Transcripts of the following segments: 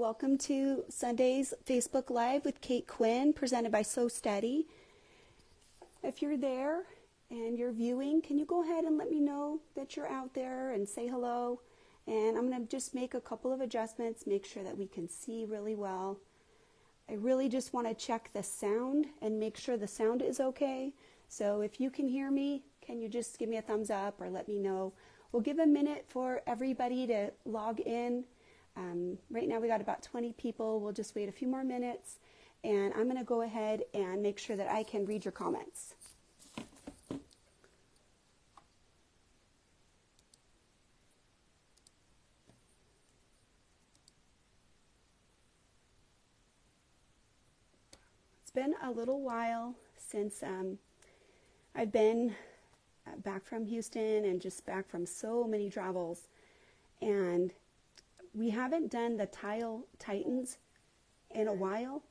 Welcome to Sunday's Facebook Live with Kate Quinn, presented by So Steady. If you're there and you're viewing, can you go ahead and let me know that you're out there and say hello? And I'm going to just make a couple of adjustments, make sure that we can see really well. I really just want to check the sound and make sure the sound is okay. So if you can hear me, can you just give me a thumbs up or let me know? We'll give a minute for everybody to log in. Right now we got about 20 people. We'll just wait a few more minutes, and I'm going to go ahead and make sure that I can read your comments. It's been a little while since I've been back from Houston and just back from so many travels, and we haven't done the Tile Titans in a while.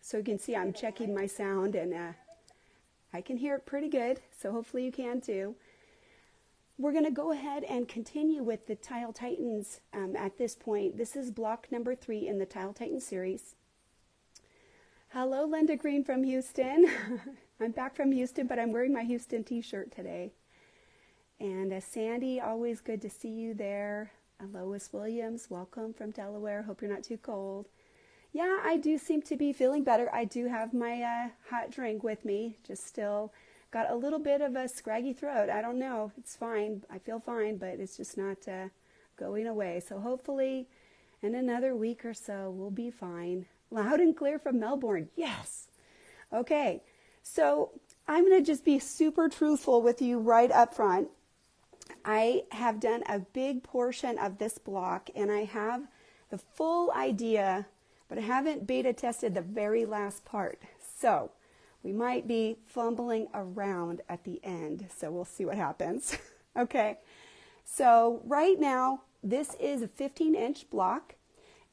So you can see I'm checking my sound, and I can hear it pretty good, so hopefully you can too. We're going to go ahead and continue with the Tile Titans at this point. This is block number 3 in the Tile Titan series. Hello, Linda Green from Houston. I'm back from Houston, but I'm wearing my Houston t-shirt today. And Sandy, always good to see you there. Lois Williams, welcome from Delaware. Hope you're not too cold. Yeah, I do seem to be feeling better. I do have my hot drink with me. Just still got a little bit of a scraggy throat. I don't know. It's fine. I feel fine, but it's just not going away. So hopefully in another week or so, we'll be fine. Loud and clear from Melbourne. Yes. Okay. So I'm going to just be super truthful with you right up front. I have done a big portion of this block, and I have the full idea, but I haven't beta tested the very last part. So we might be fumbling around at the end, so we'll see what happens. Okay, so right now this is a 15-inch block,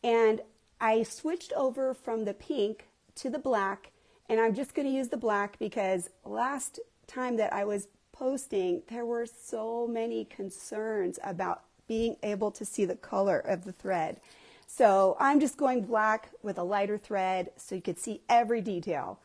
and I switched over from the pink to the black, and I'm just going to use the black because last time that I was posting, there were so many concerns about being able to see the color of the thread. So I'm just going black with a lighter thread so you could see every detail.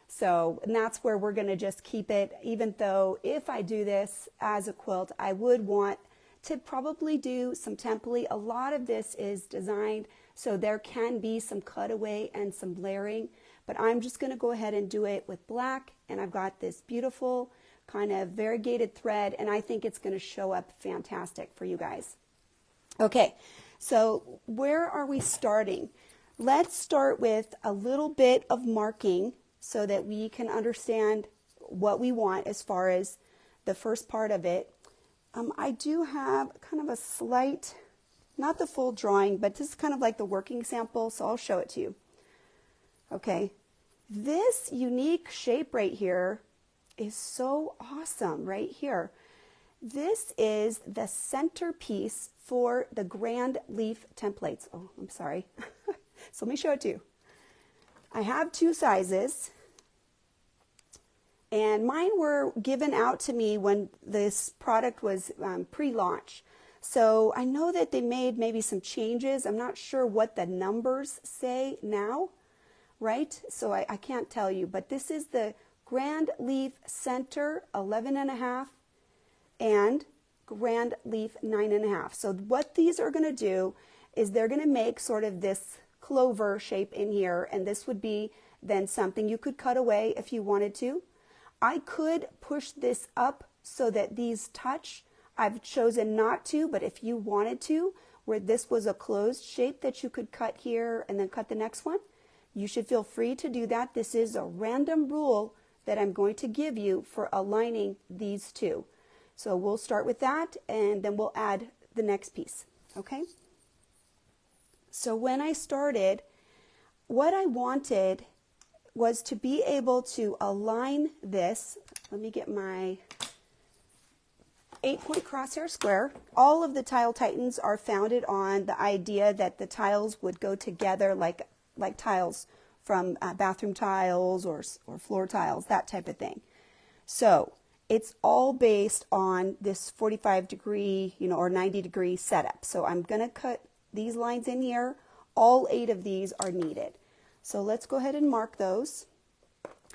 So, and that's where we're going to just keep it, even though if I do this as a quilt, I would want to probably do some template. A lot of this is designed so there can be some cutaway and some layering, but I'm just going to go ahead and do it with black, and I've got this beautiful kind of variegated thread, and I think it's going to show up fantastic for you guys. Okay, so where are we starting? Let's start with a little bit of marking so that we can understand what we want as far as the first part of it. I do have kind of a slight, not the full drawing, but this is kind of like the working sample, so I'll show it to you. Okay, this unique shape right here is so awesome right here. This is the centerpiece for the grand leaf templates. Oh, I'm sorry. So let me show it to you. I have 2 sizes, and mine were given out to me when this product was pre-launch. So I know that they made maybe some changes. I'm not sure what the numbers say now, right? So I can't tell you, but this is the Grand Leaf Center 11.5 and Grand Leaf 9.5. So what these are going to do is they're going to make sort of this clover shape in here, and this would be then something you could cut away if you wanted to. I could push this up so that these touch. I've chosen not to, but if you wanted to, where this was a closed shape that you could cut here and then cut the next one, you should feel free to do that. This is a random rule that I'm going to give you for aligning these two. So we'll start with that, and then we'll add the next piece, okay? So when I started, what I wanted was to be able to align this. Let me get my 8-point crosshair square. All of the Tile Titans are founded on the idea that the tiles would go together like tiles from bathroom tiles or floor tiles, that type of thing. So it's all based on this 45-degree, or 90-degree setup. So I'm going to cut these lines in here. All 8 of these are needed. So let's go ahead and mark those.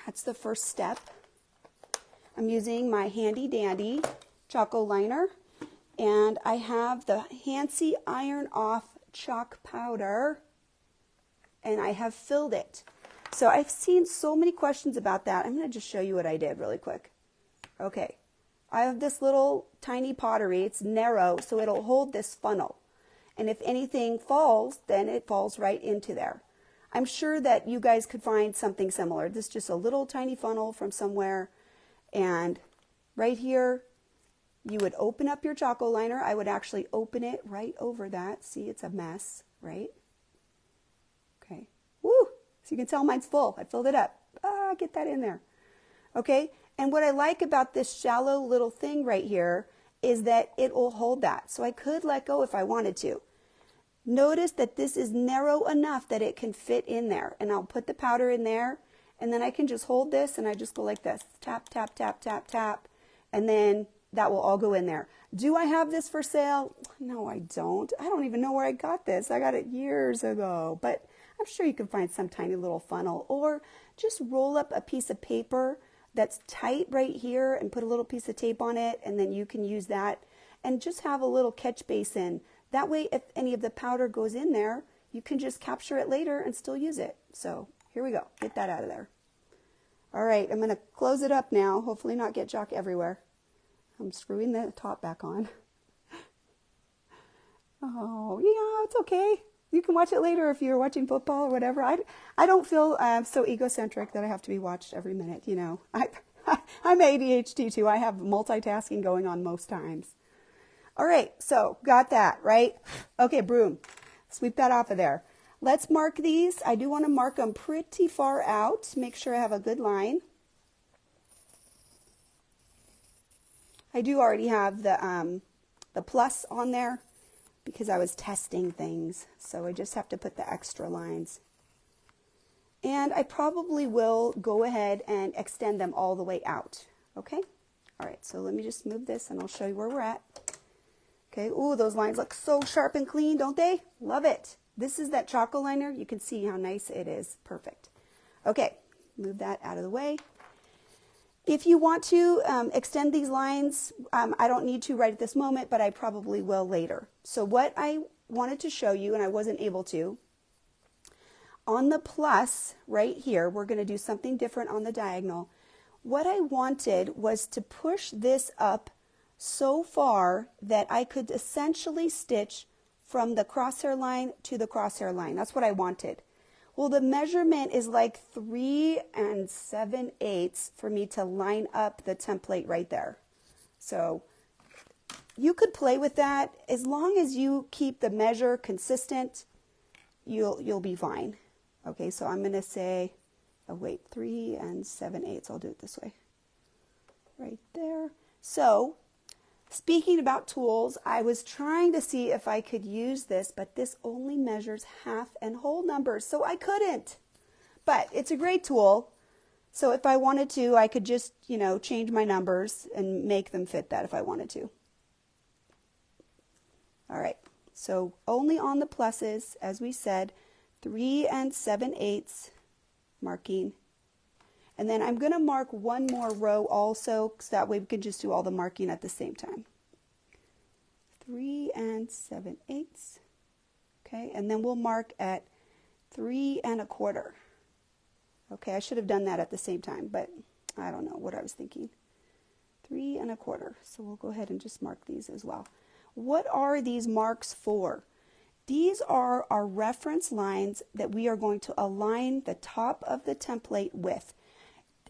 That's the first step. I'm using my handy dandy Choco liner, and I have the Hancy Iron Off chalk powder, and I have filled it. So I've seen so many questions about that. I'm going to just show you what I did really quick. Okay, I have this little tiny pottery. It's narrow, so it'll hold this funnel. And if anything falls, then it falls right into there. I'm sure that you guys could find something similar. This is just a little tiny funnel from somewhere. And right here, you would open up your Choco liner. I would actually open it right over that. See, it's a mess, right? Okay. Woo! So you can tell mine's full. I filled it up. Get that in there. Okay. And what I like about this shallow little thing right here is that it will hold that. So I could let go if I wanted to. Notice that this is narrow enough that it can fit in there. And I'll put the powder in there, and then I can just hold this and I just go like this. Tap, tap, tap, tap, tap. And then that will all go in there. Do I have this for sale? No, I don't. I don't even know where I got this. I got it years ago. But I'm sure you can find some tiny little funnel, or just roll up a piece of paper that's tight right here and put a little piece of tape on it, and then you can use that and just have a little catch basin. That way, if any of the powder goes in there, you can just capture it later and still use it. So here we go. Get that out of there. All right, I'm going to close it up now. Hopefully not get chalk everywhere. I'm screwing the top back on. Oh, yeah, it's okay. You can watch it later if you're watching football or whatever. I don't feel so egocentric that I have to be watched every minute, I'm ADHD too. I have multitasking going on most times. All right, so got that, right? Okay, broom. Sweep that off of there. Let's mark these. I do want to mark them pretty far out. Make sure I have a good line. I do already have the plus on there because I was testing things. So I just have to put the extra lines. And I probably will go ahead and extend them all the way out. Okay? All right, so let me just move this and I'll show you where we're at. Okay, ooh, those lines look so sharp and clean, don't they? Love it. This is that Choco liner. You can see how nice it is. Perfect. Okay, move that out of the way. If you want to extend these lines, I don't need to right at this moment, but I probably will later. So what I wanted to show you, and I wasn't able to, on the plus right here, we're going to do something different on the diagonal. What I wanted was to push this up so far that I could essentially stitch from the crosshair line to the crosshair line. That's what I wanted. Well, the measurement is like 3 7/8 for me to line up the template right there. So you could play with that. As long as you keep the measure consistent, you'll be fine. Okay, so I'm going to say, 3 7/8. I'll do it this way. Right there. So speaking about tools, I was trying to see if I could use this, but this only measures half and whole numbers, so I couldn't. But it's a great tool. So if I wanted to, I could just, change my numbers and make them fit that if I wanted to. All right, so only on the pluses, as we said, 3 7/8 marking. And then I'm going to mark one more row also, so that way we can just do all the marking at the same time. 3 7/8. Okay, and then we'll mark at 3 1/4. Okay, I should have done that at the same time, but I don't know what I was thinking. 3 1/4. So we'll go ahead and just mark these as well. What are these marks for? These are our reference lines that we are going to align the top of the template with.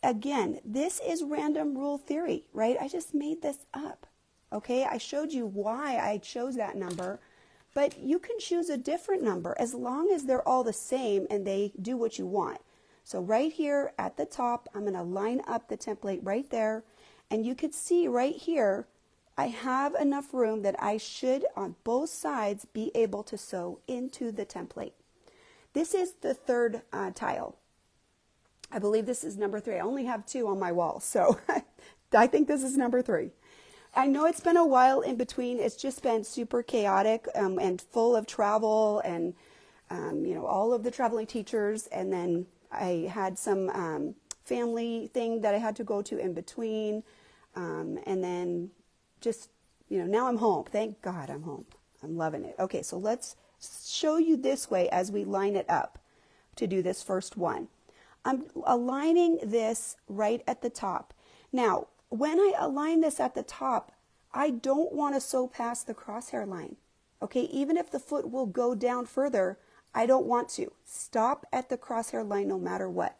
Again, this is random rule theory, right? I just made this up, okay? I showed you why I chose that number, but you can choose a different number as long as they're all the same and they do what you want. So right here at the top, I'm going to line up the template right there, and you can see right here, I have enough room that I should, on both sides, be able to sew into the template. This is the third tile. I believe this is number 3. I only have 2 on my wall, so I think this is number 3. I know it's been a while in between. It's just been super chaotic and full of travel and, all of the traveling teachers. And then I had some family thing that I had to go to in between. And then just, now I'm home. Thank God I'm home. I'm loving it. Okay, so let's show you this way as we line it up to do this first one. I'm aligning this right at the top. Now, when I align this at the top, I don't want to sew past the crosshair line. Okay, even if the foot will go down further, I don't want to. Stop at the crosshair line no matter what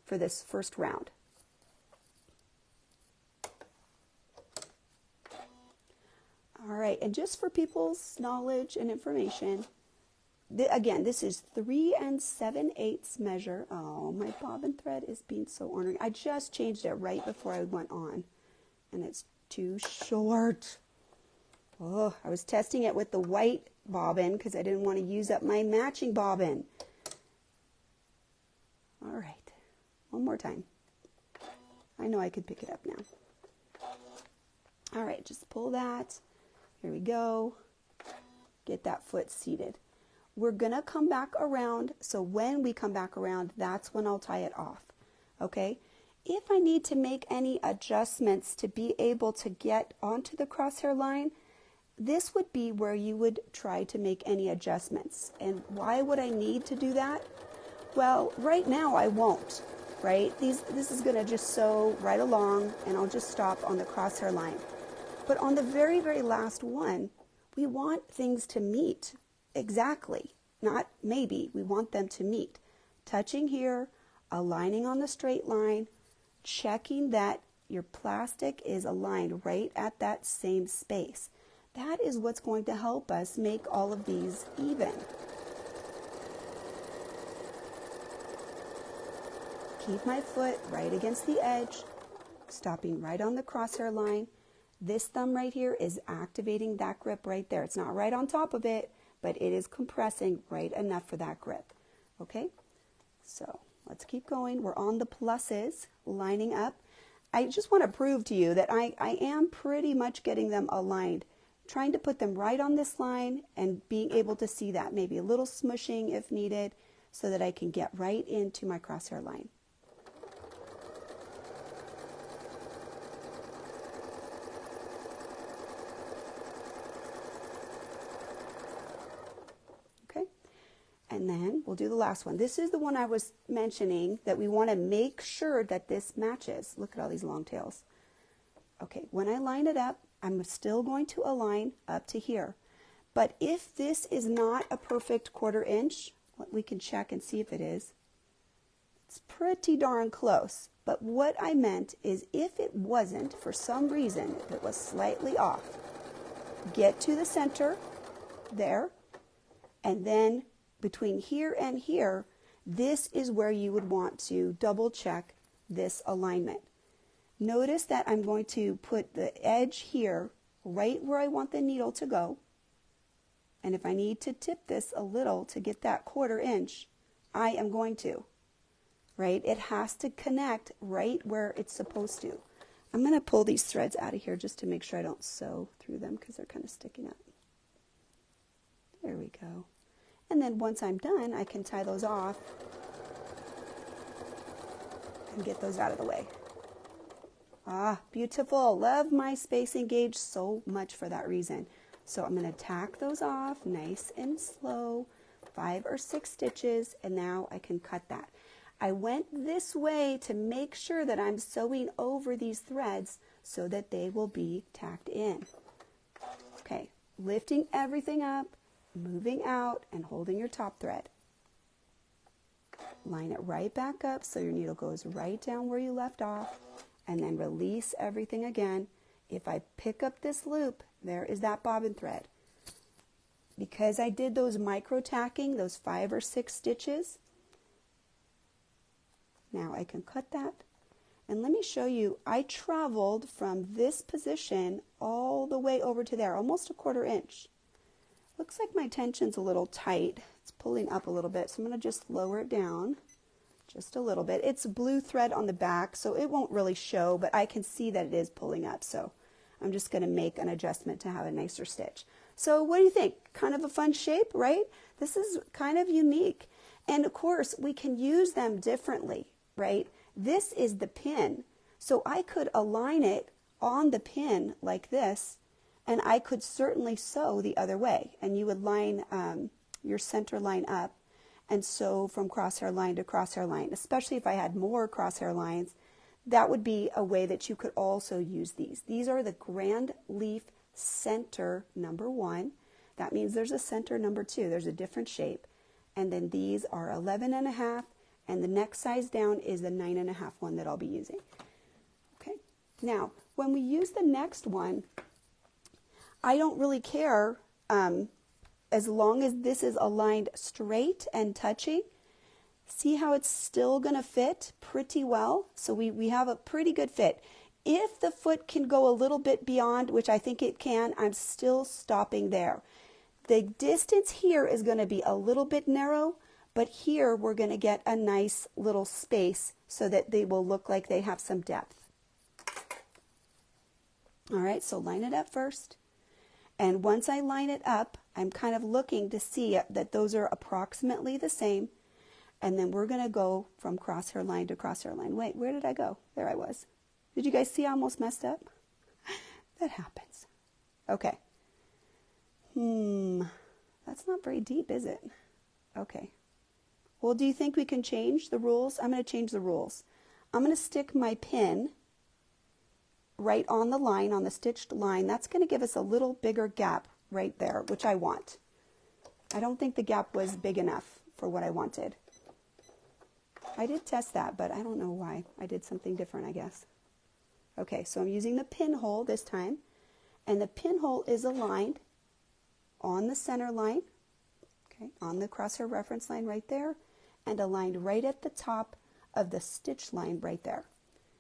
for this first round. All right, and just for people's knowledge and information, again, this is 3 7/8 measure. Oh, my bobbin thread is being so ornery. I just changed it right before I went on, and it's too short. Oh, I was testing it with the white bobbin because I didn't want to use up my matching bobbin. All right, one more time. I know I could pick it up now. All right, just pull that. Here we go. Get that foot seated. We're going to come back around, so when we come back around, that's when I'll tie it off, okay? If I need to make any adjustments to be able to get onto the crosshair line, this would be where you would try to make any adjustments. And why would I need to do that? Well, right now I won't, right? This is going to just sew right along, and I'll just stop on the crosshair line. But on the very, very last one, we want things to meet. Exactly, not maybe, we want them to meet. Touching here, aligning on the straight line, checking that your plastic is aligned right at that same space. That is what's going to help us make all of these even. Keep my foot right against the edge, stopping right on the crosshair line. This thumb right here is activating that grip right there. It's not right on top of it, but it is compressing right enough for that grip. Okay, so let's keep going. We're on the pluses, lining up. I just want to prove to you that I am pretty much getting them aligned, trying to put them right on this line and being able to see that, maybe a little smushing if needed, so that I can get right into my crosshair line. And then we'll do the last one. This is the one I was mentioning that we want to make sure that this matches. Look at all these long tails. Okay, when I line it up, I'm still going to align up to here. But if this is not a perfect 1/4 inch, we can check and see if it is. It's pretty darn close. But what I meant is if it wasn't, for some reason, if it was slightly off, get to the center there, and then between here and here, this is where you would want to double check this alignment. Notice that I'm going to put the edge here right where I want the needle to go. And if I need to tip this a little to get that 1/4 inch, I am going to, right? It has to connect right where it's supposed to. I'm going to pull these threads out of here just to make sure I don't sew through them because they're kind of sticking up. There we go. And then once I'm done, I can tie those off and get those out of the way. Ah, beautiful. Love my spacing gauge so much for that reason. So I'm going to tack those off nice and slow, 5 or 6 stitches, and now I can cut that. I went this way to make sure that I'm sewing over these threads so that they will be tacked in. Okay, lifting everything up, moving out and holding your top thread. Line it right back up so your needle goes right down where you left off, and then release everything again. If I pick up this loop, there is that bobbin thread. Because I did those micro tacking, those 5 or 6 stitches, now I can cut that. And let me show you, I traveled from this position all the way over to there, almost a 1/4 inch. Looks like my tension's a little tight. It's pulling up a little bit, so I'm going to just lower it down just a little bit. It's blue thread on the back, so it won't really show, but I can see that it is pulling up, so I'm just going to make an adjustment to have a nicer stitch. So what do you think? Kind of a fun shape, right? This is kind of unique. And of course, we can use them differently, right? This is the pin, so I could align it on the pin like this, and I could certainly sew the other way, and you would line your center line up and sew from crosshair line to crosshair line. Especially if I had more crosshair lines, that would be a way that you could also use these. These are the grand leaf center number 1. That means there's a center number 2. There's a different shape. And then these are 11.5, and the next size down is the 9.5 one that I'll be using. Okay. Now, when we use the next one, I don't really care as long as this is aligned straight and touching. See how it's still going to fit pretty well? So we have a pretty good fit. If the foot can go a little bit beyond, which I think it can, I'm still stopping there. The distance here is going to be a little bit narrow, but here we're going to get a nice little space so that they will look like they have some depth. All right, so line it up first. And once I line it up, I'm kind of looking to see that those are approximately the same. And then we're going to go from crosshair line to crosshair line. Wait, where did I go? There I was. Did you guys see I almost messed up? That happens. Okay. That's not very deep, is it? Okay. Well, do you think we can change the rules? I'm going to change the rules. I'm going to stick my pin right on the line, on the stitched line. That's going to give us a little bigger gap right there, which I want. I don't think the gap was big enough for what I wanted. I did test that, but I don't know why. I did something different, I guess. Okay, so I'm using the pinhole this time, and the pinhole is aligned on the center line, okay, on the crosshair reference line right there, and aligned right at the top of the stitch line right there.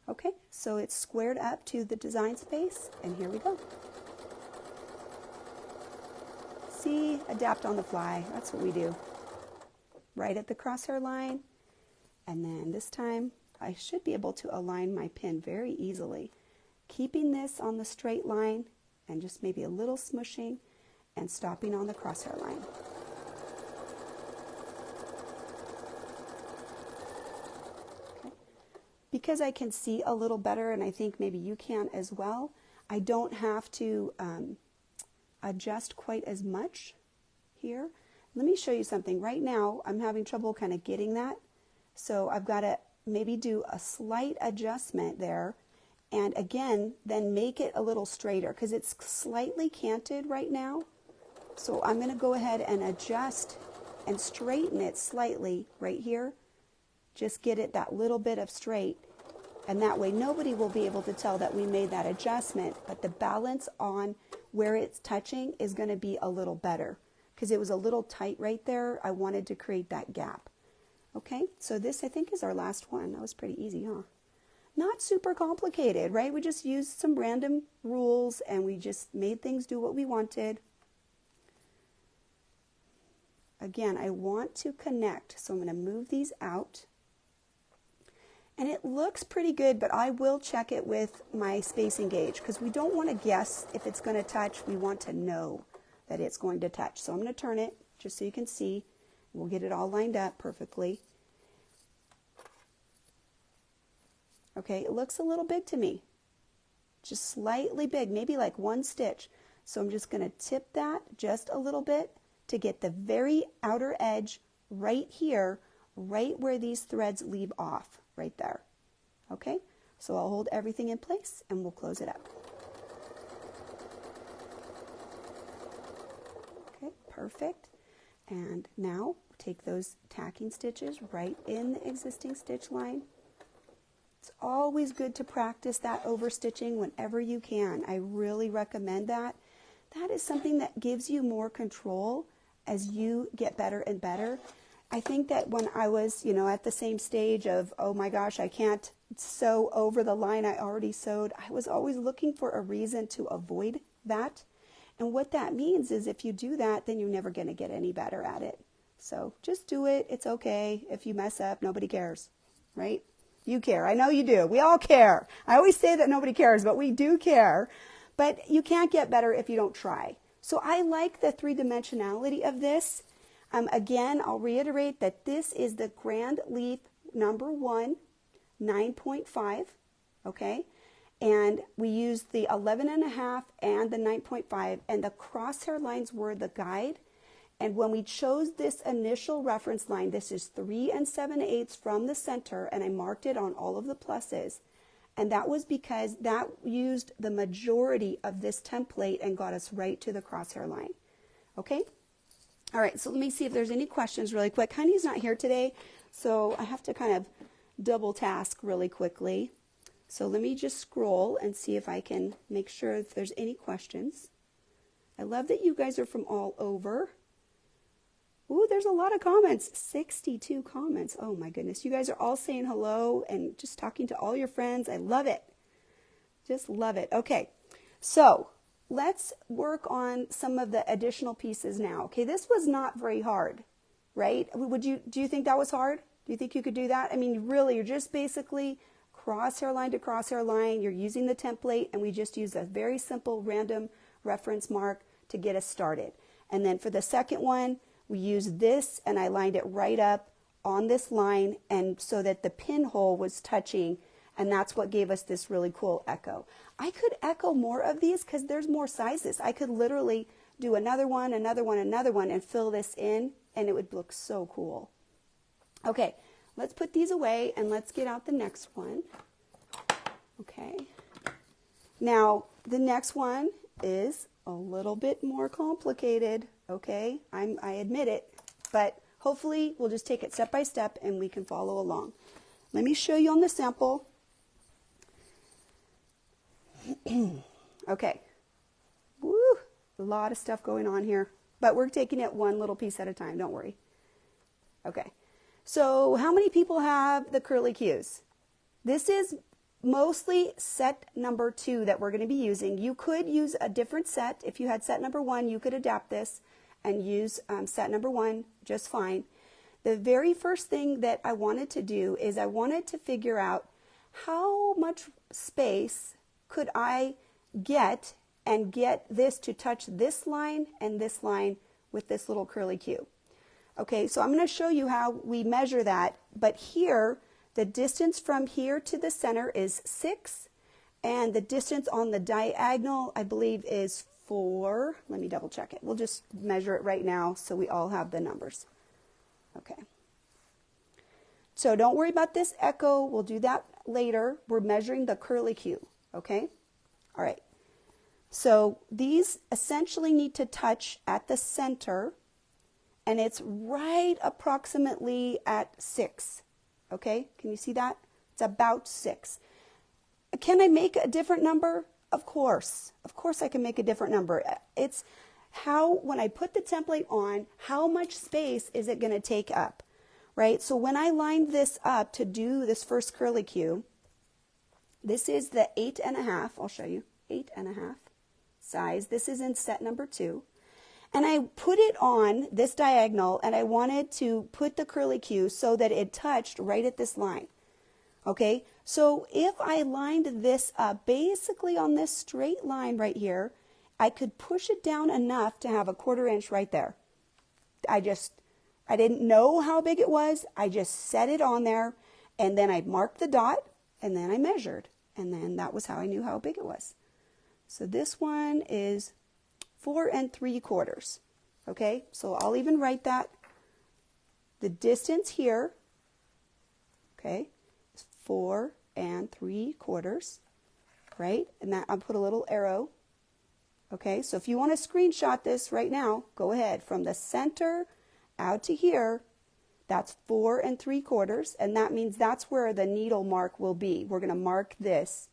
Okay, so it's squared up to the design space, and here we go. See, adapt on the fly. That's what we do. Right at the crosshair line, and then this time I should be able to align my pin very easily, keeping this on the straight line and just maybe a little smushing and stopping on the crosshair line. Okay. Because I can see a little better, and I think maybe you can as well, I don't have to adjust quite as much here. Let me show you something. Right now I'm having trouble kind of getting that, so I've got to maybe do a slight adjustment there, and again then make it a little straighter because it's slightly canted right now. So I'm going to go ahead and adjust and straighten it slightly right here. Just get it that little bit of straight, and that way nobody will be able to tell that we made that adjustment, but the balance on where it's touching is going to be a little better because it was a little tight right there. I wanted to create that gap. Okay, so this I think is our last one. That was pretty easy, huh? Not super complicated, right? We just used some random rules and we just made things do what we wanted. Again, I want to connect, so I'm going to move these out. And it looks pretty good, but I will check it with my spacing gauge because we don't want to guess if it's going to touch. We want to know that it's going to touch. So I'm going to turn it just so you can see. We'll get it all lined up perfectly. Okay, it looks a little big to me. Just slightly big, maybe like one stitch. So I'm just going to tip that just a little bit to get the very outer edge right here, right where these threads leave off, right there. Okay, so I'll hold everything in place and we'll close it up. Okay, perfect. And now take those tacking stitches right in the existing stitch line. It's always good to practice that overstitching whenever you can. I really recommend that. That is something that gives you more control as you get better and better. I think that when I was, at the same stage of, oh my gosh, I can't sew over the line I already sewed, I was always looking for a reason to avoid that. And what that means is if you do that, then you're never going to get any better at it. So just do it. It's okay. If you mess up, nobody cares. right? You care. I know you do. We all care. I always say that nobody cares, but we do care. But you can't get better if you don't try. So I like the three-dimensionality of this. Again, I'll reiterate that this is the grand leaf number 1, 9.5, okay? And we used the 11.5 and the 9.5, and the crosshair lines were the guide. And when we chose this initial reference line, this is 3 7/8 from the center, and I marked it on all of the pluses. And that was because that used the majority of this template and got us right to the crosshair line. Okay? All right, so let me see if there's any questions really quick. Honey's not here today, so I have to kind of double task really quickly. So let me just scroll and see if I can make sure if there's any questions. I love that you guys are from all over. Ooh, there's a lot of comments. 62 comments. Oh my goodness. You guys are all saying hello and just talking to all your friends. I love it. Just love it. Okay, so let's work on some of the additional pieces now. Okay, this was not very hard, right? Do you think that was hard? Do you think you could do that? I mean, really, you're just basically crosshair line to crosshair line. You're using the template, and we just use a very simple random reference mark to get us started. And then for the second one, we used this, and I lined it right up on this line, and so that the pinhole was touching, and that's what gave us this really cool echo. I could echo more of these because there's more sizes. I could literally do another one, another one, another one, and fill this in, and it would look so cool. Okay, let's put these away, and let's get out the next one. Okay. Now, the next one is a little bit more complicated, okay? I admit it, but hopefully we'll just take it step by step and we can follow along. Let me show you on the sample. Okay. Woo! A lot of stuff going on here, but we're taking it one little piece at a time, don't worry. Okay. So how many people have the curlicues? This is mostly set number 2 that we're going to be using. You could use a different set. If you had set number 1, you could adapt this and use set number 1 just fine. The very first thing that I wanted to do is I wanted to figure out how much space could I get and get this to touch this line and this line with this little curlicue. Okay, so I'm going to show you how we measure that, but here the distance from here to the center is 6, and the distance on the diagonal, I believe, is 4. Let me double check it. We'll just measure it right now so we all have the numbers. Okay. So don't worry about this echo. We'll do that later. We're measuring the curlicue. Okay? All right. So these essentially need to touch at the center, and it's right approximately at 6. Okay, can you see that? It's about 6. Can I make a different number? Of course I can make a different number. It's how, when I put the template on, how much space is it going to take up, right? So when I lined this up to do this first curlicue, this is the 8.5, I'll show you, 8.5 size. This is in set number 2. And I put it on this diagonal, and I wanted to put the curlicue so that it touched right at this line. Okay, so if I lined this up basically on this straight line right here, I could push it down enough to have a 1/4 inch right there. I didn't know how big it was. I just set it on there, and then I marked the dot, and then I measured, and then that was how I knew how big it was. So this one is 4 3/4. Okay, so I'll even write that. The distance here, okay, is 4 3/4, right? And that I'll put a little arrow. Okay, so if you want to screenshot this right now, go ahead. From the center out to here, that's 4 3/4, and that means that's where the needle mark will be. We're going to mark this.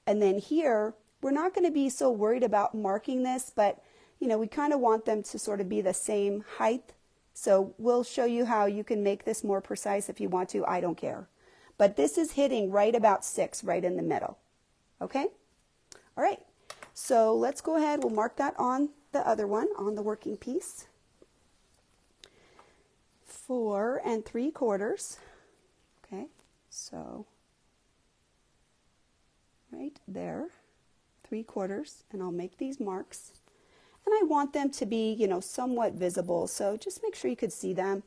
And then here, we're not going to be so worried about marking this, but you know, we kind of want them to sort of be the same height. So we'll show you how you can make this more precise if you want to. I don't care. But this is hitting right about 6, right in the middle. Okay? All right. So let's go ahead. We'll mark that on the other one, on the working piece. 4 3/4. Okay. So right there, 3/4, and I'll make these marks. And I want them to be, you know, somewhat visible, so just make sure you could see them.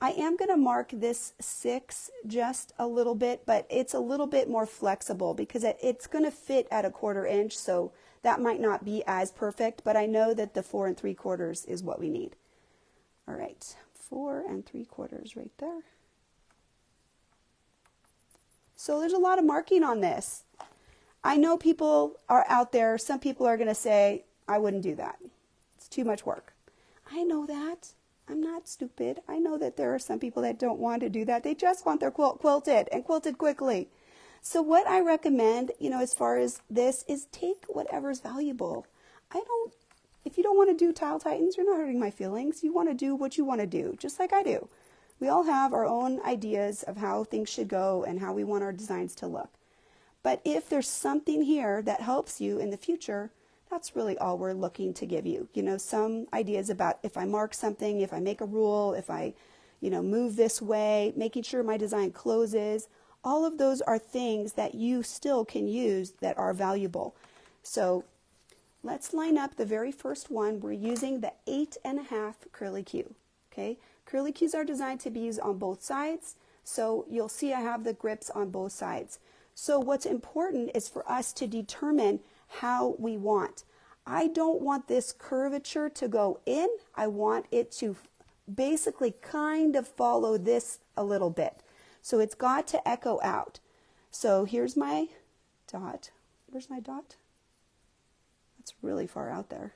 I am going to mark this 6 just a little bit, but it's a little bit more flexible because it's going to fit at 1/4 inch, so that might not be as perfect, but I know that the 4 3/4 is what we need. All right, 4 3/4 right there. So there's a lot of marking on this. I know people are out there, some people are going to say, I wouldn't do that. It's too much work. I know that. I'm not stupid. I know that there are some people that don't want to do that. They just want their quilt quilted and quilted quickly. So what I recommend, you know, as far as this is take whatever's valuable. If you don't want to do tile tightens, you're not hurting my feelings. You want to do what you want to do, just like I do. We all have our own ideas of how things should go and how we want our designs to look. But if there's something here that helps you in the future, that's really all we're looking to give you. You know, some ideas about if I mark something, if I make a rule, if I, you know, move this way, making sure my design closes. All of those are things that you still can use that are valuable. So let's line up the very first one. We're using the 8.5 curlicue. Okay, curlicues are designed to be used on both sides. So you'll see I have the grips on both sides. So what's important is for us to determine how we want. I don't want this curvature to go in. I want it to basically kind of follow this a little bit. So it's got to echo out. So here's my dot. Where's my dot? That's really far out there.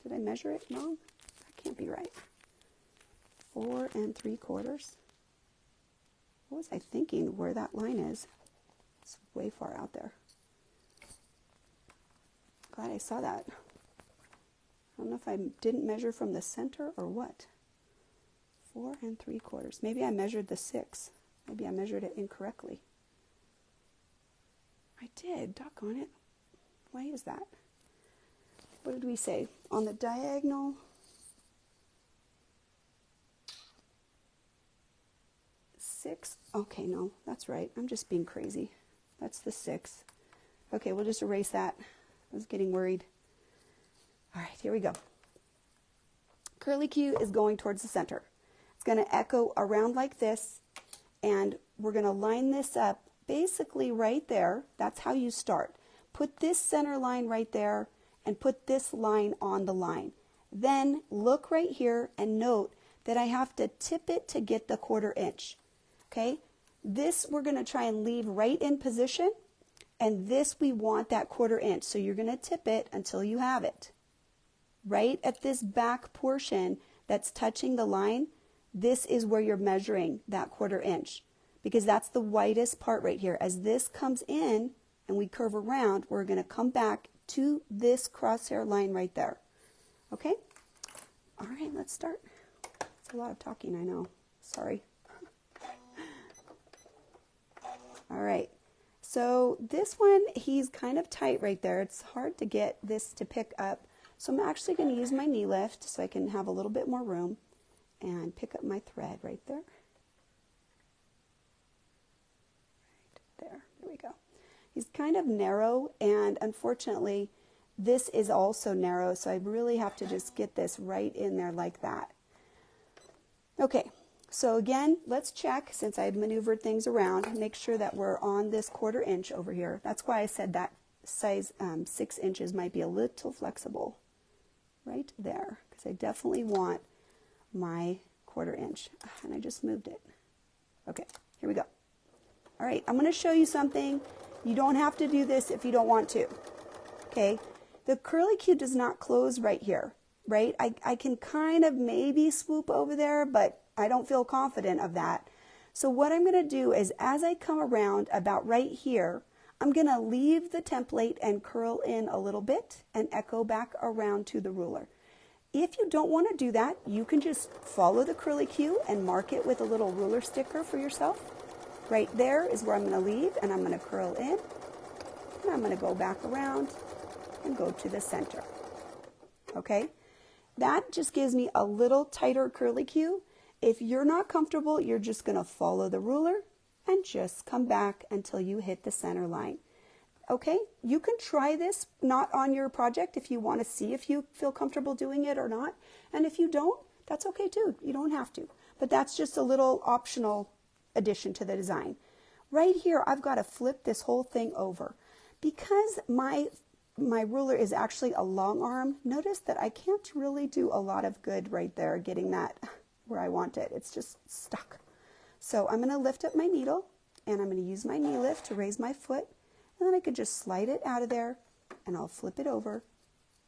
Did I measure it wrong? That can't be right. 4 3/4. What was I thinking where that line is? It's way far out there. Glad I saw that. I don't know if I didn't measure from the center or what. 4 3/4. Maybe I measured the 6. Maybe I measured it incorrectly. I did, doggone it. Why is that? What did we say? On the diagonal, 6. Okay, no, that's right. I'm just being crazy. That's the 6. Okay, we'll just erase that. I was getting worried. All right, here we go. Curlicue is going towards the center. It's going to echo around like this, and we're going to line this up basically right there. That's how you start. Put this center line right there and put this line on the line. Then look right here and note that I have to tip it to get the 1/4 inch. Okay, this we're going to try and leave right in position, and this we want that 1/4 inch. So you're going to tip it until you have it. Right at this back portion that's touching the line, this is where you're measuring that 1/4 inch, because that's the widest part right here. As this comes in and we curve around, we're going to come back to this crosshair line right there. Okay? All right, let's start. It's a lot of talking, I know. Sorry. All right. So this one, he's kind of tight right there. It's hard to get this to pick up. So I'm actually going to use my knee lift so I can have a little bit more room and pick up my thread right there. Right there. There we go. He's kind of narrow, and unfortunately this is also narrow, so I really have to just get this right in there like that. Okay, so again, let's check, since I've maneuvered things around, make sure that we're on this 1/4 inch over here. That's why I said that size 6 inches might be a little flexible right there, because I definitely want my 1/4 inch, and I just moved it. Okay, here we go. All right, I'm going to show you something. You don't have to do this if you don't want to. Okay, the curlicue does not close right here, right? I can kind of maybe swoop over there, but I don't feel confident of that. So what I'm going to do is, as I come around about right here, I'm going to leave the template and curl in a little bit and echo back around to the ruler. If you don't want to do that, you can just follow the curlicue and mark it with a little ruler sticker for yourself. Right there is where I'm going to leave, and I'm going to curl in, and I'm going to go back around and go to the center. Okay, that just gives me a little tighter curlicue. If you're not comfortable, you're just going to follow the ruler and just come back until you hit the center line. Okay, you can try this not on your project if you want to see if you feel comfortable doing it or not. And if you don't, that's okay too. You don't have to. But that's just a little optional addition to the design. Right here, I've got to flip this whole thing over. Because my ruler is actually a long arm, notice that I can't really do a lot of good right there getting that where I want it. It's just stuck. So I'm going to lift up my needle, and I'm going to use my knee lift to raise my foot. And then I could just slide it out of there, and I'll flip it over.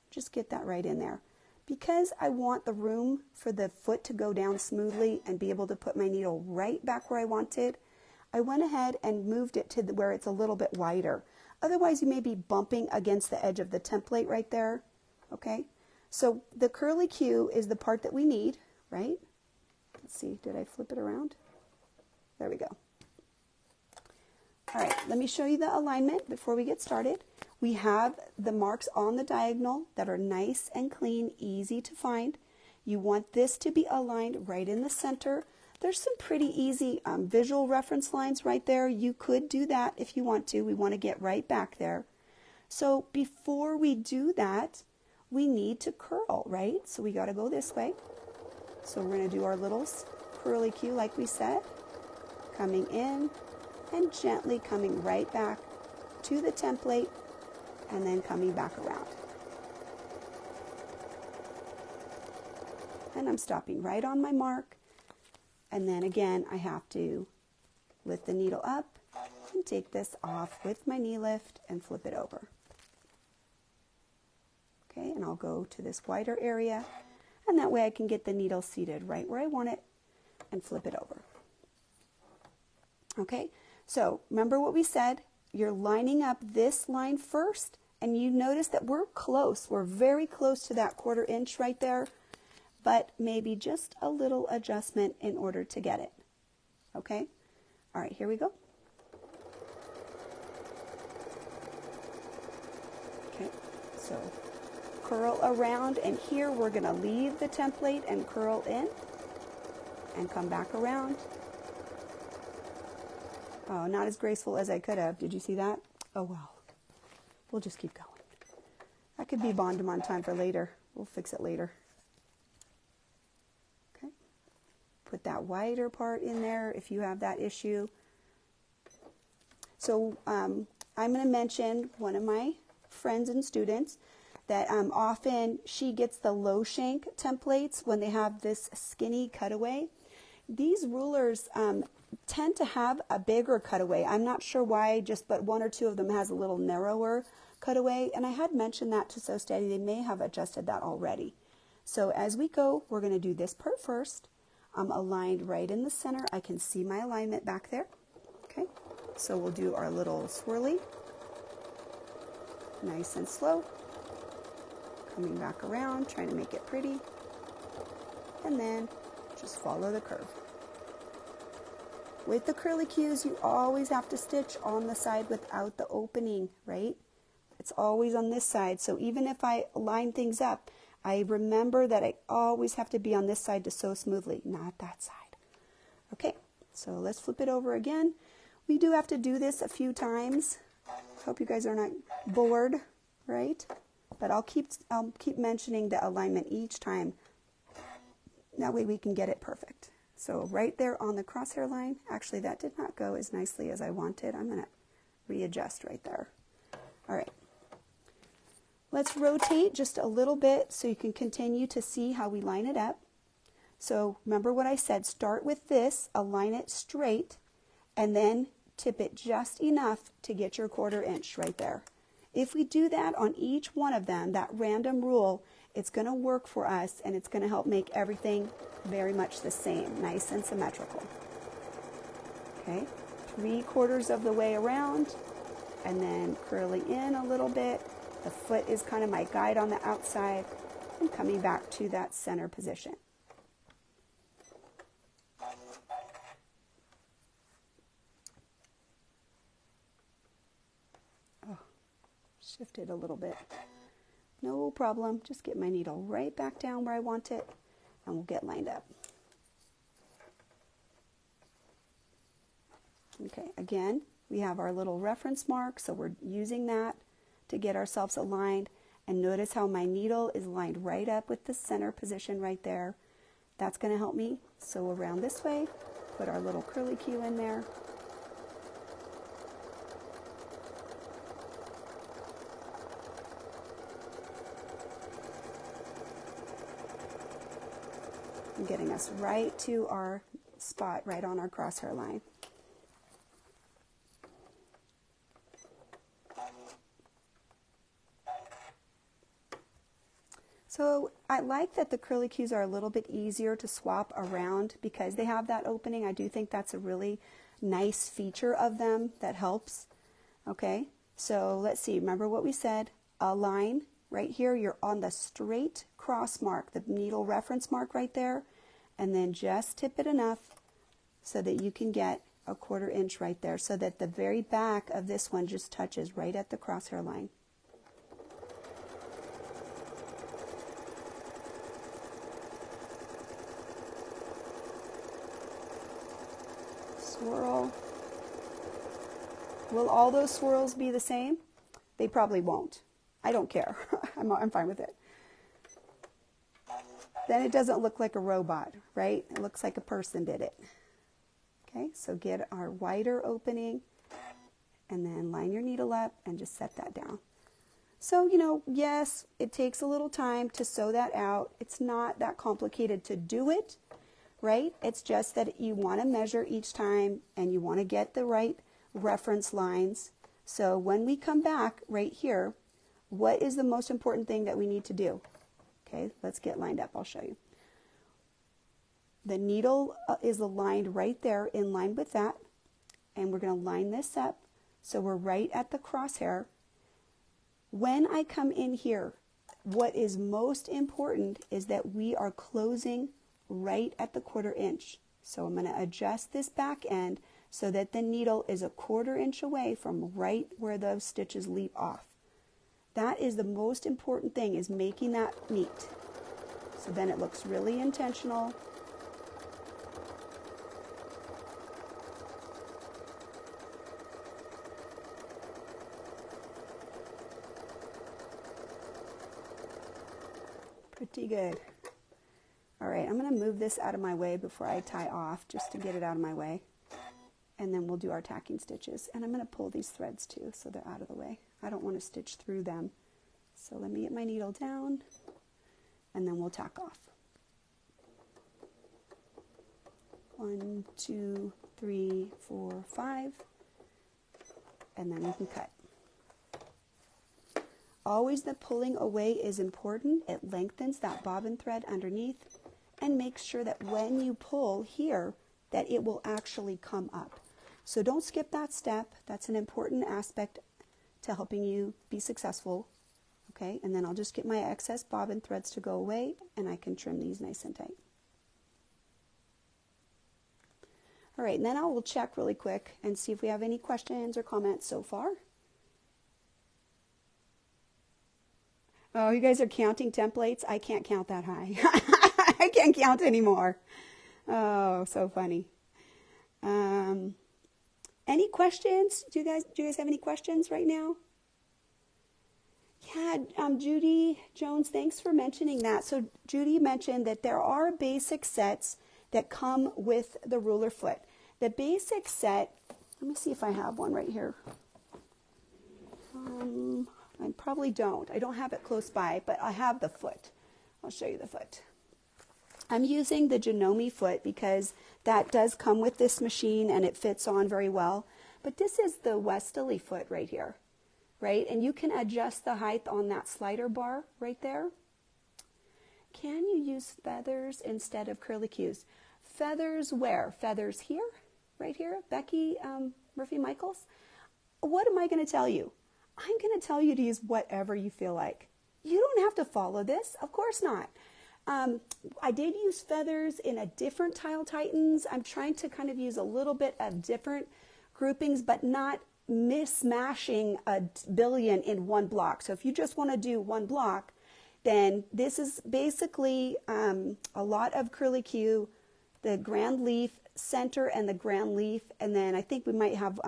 Just get that right in there. Because I want the room for the foot to go down smoothly and be able to put my needle right back where I want it, I went ahead and moved it to where it's a little bit wider. Otherwise, you may be bumping against the edge of the template right there. Okay, so the curlicue is the part that we need, right? Let's see, did I flip it around? There we go. All right, let me show you the alignment before we get started. We have the marks on the diagonal that are nice and clean, easy to find. You want this to be aligned right in the center. There's some pretty easy visual reference lines right there. You could do that if you want to. We want to get right back there. So before we do that, we need to curl, right? So we got to go this way. So we're going to do our little curlicue like we said, coming in and gently coming right back to the template and then coming back around. And I'm stopping right on my mark. And then again, I have to lift the needle up and take this off with my knee lift and flip it over. Okay, and I'll go to this wider area, and that way I can get the needle seated right where I want it and flip it over. Okay, so remember what we said, you're lining up this line first, and you notice that we're close. We're very close to that 1/4 inch right there, but maybe just a little adjustment in order to get it. Okay? All right, here we go. Okay, so curl around, and here we're going to leave the template and curl in and come back around. Oh, not as graceful as I could have. Did you see that? Oh, well. We'll just keep going. That could be bon demon time for later. We'll fix it later. Okay. Put that wider part in there if you have that issue. So I'm going to mention one of my friends and students that often she gets the low shank templates when they have this skinny cutaway. These rulers tend to have a bigger cutaway. I'm not sure why, but 1 or 2 of them has a little narrower cutaway, and I had mentioned that to So Steady. They may have adjusted that already. So as we go, we're going to do this part first. I'm aligned right in the center. I can see my alignment back there. Okay, so we'll do our little swirly, nice and slow, coming back around, trying to make it pretty, and then just follow the curve. With the curlicues, you always have to stitch on the side without the opening, right? It's always on this side. So even if I line things up, I remember that I always have to be on this side to sew smoothly, not that side. Okay, so let's flip it over again. We do have to do this a few times. Hope you guys are not bored, right? But I'll keep mentioning the alignment each time. That way we can get it perfect. So right there on the crosshair line, actually that did not go as nicely as I wanted. I'm going to readjust right there. All right. Let's rotate just a little bit so you can continue to see how we line it up. So remember what I said, start with this, align it straight, and then tip it just enough to get your 1/4 inch right there. If we do that on each one of them, that random rule, it's going to work for us, and it's going to help make everything very much the same, nice and symmetrical. Okay, 3/4 of the way around, and then curling in a little bit. The foot is kind of my guide on the outside, and coming back to that center position. Oh, shifted a little bit. No problem, just get my needle right back down where I want it, and we'll get lined up. Okay, again, we have our little reference mark, so we're using that to get ourselves aligned. And notice how my needle is lined right up with the center position right there. That's going to help me. So around this way, put our little curlicue in there. And getting us right to our spot, right on our crosshair line. So I like that the curlicues are a little bit easier to swap around because they have that opening. I do think that's a really nice feature of them that helps. Okay, so let's see. Remember what we said? A line right here. You're on the straight cross mark, the needle reference mark right there. And then just tip it enough so that you can get a 1/4 inch right there so that the very back of this one just touches right at the crosshair line. Swirl. Will all those swirls be the same? They probably won't. I don't care. I'm fine with it. Then it doesn't look like a robot, right? It looks like a person did it. Okay, so get our wider opening and then line your needle up and just set that down. So, you know, yes, it takes a little time to sew that out. It's not that complicated to do it, right? It's just that you want to measure each time and you want to get the right reference lines. So when we come back right here, what is the most important thing that we need to do? Okay, let's get lined up. I'll show you. The needle is aligned right there in line with that. And we're going to line this up so we're right at the crosshair. When I come in here, what is most important is that we are closing right at the 1/4 inch. So I'm going to adjust this back end so that the needle is a 1/4 inch away from right where those stitches leap off. That is the most important thing, is making that meet. So then it looks really intentional. Pretty good. All right, I'm going to move this out of my way before I tie off, just to get it out of my way. And then we'll do our tacking stitches. And I'm going to pull these threads too, so they're out of the way. I don't want to stitch through them. So let me get my needle down, and then we'll tack off. 1, 2, 3, 4, 5, and then we can cut. Always the pulling away is important. It lengthens that bobbin thread underneath and makes sure that when you pull here, that it will actually come up. So don't skip that step. That's an important aspect to helping you be successful. Okay, and then I'll just get my excess bobbin threads to go away, and I can trim these nice and tight. All right, and then I will check really quick and see if we have any questions or comments so far. Oh, you guys are counting templates? I can't count that high. I can't count anymore. Oh, so funny. Any questions? Do you guys have any questions right now? Yeah, Judy Jones, thanks for mentioning that. So Judy mentioned that there are basic sets that come with the ruler foot. The basic set, let me see if I have one right here. I probably don't. I don't have it close by, but I have the foot. I'll show you the foot. I'm using the Janome foot because that does come with this machine and it fits on very well. But this is the Westerly foot right here, right? And you can adjust the height on that slider bar right there. Can you use feathers instead of curlicues? Feathers where? Feathers here, right here, Becky Murphy-Michaels? What am I going to tell you? I'm going to tell you to use whatever you feel like. You don't have to follow this. Of course not. I did use feathers in a different Tile Titans. I'm trying to kind of use a little bit of different groupings, but not mishmashing a billion in one block. So if you just want to do one block, then this is basically a lot of curlicue, the grand leaf, center and the grand leaf, and then I think we might have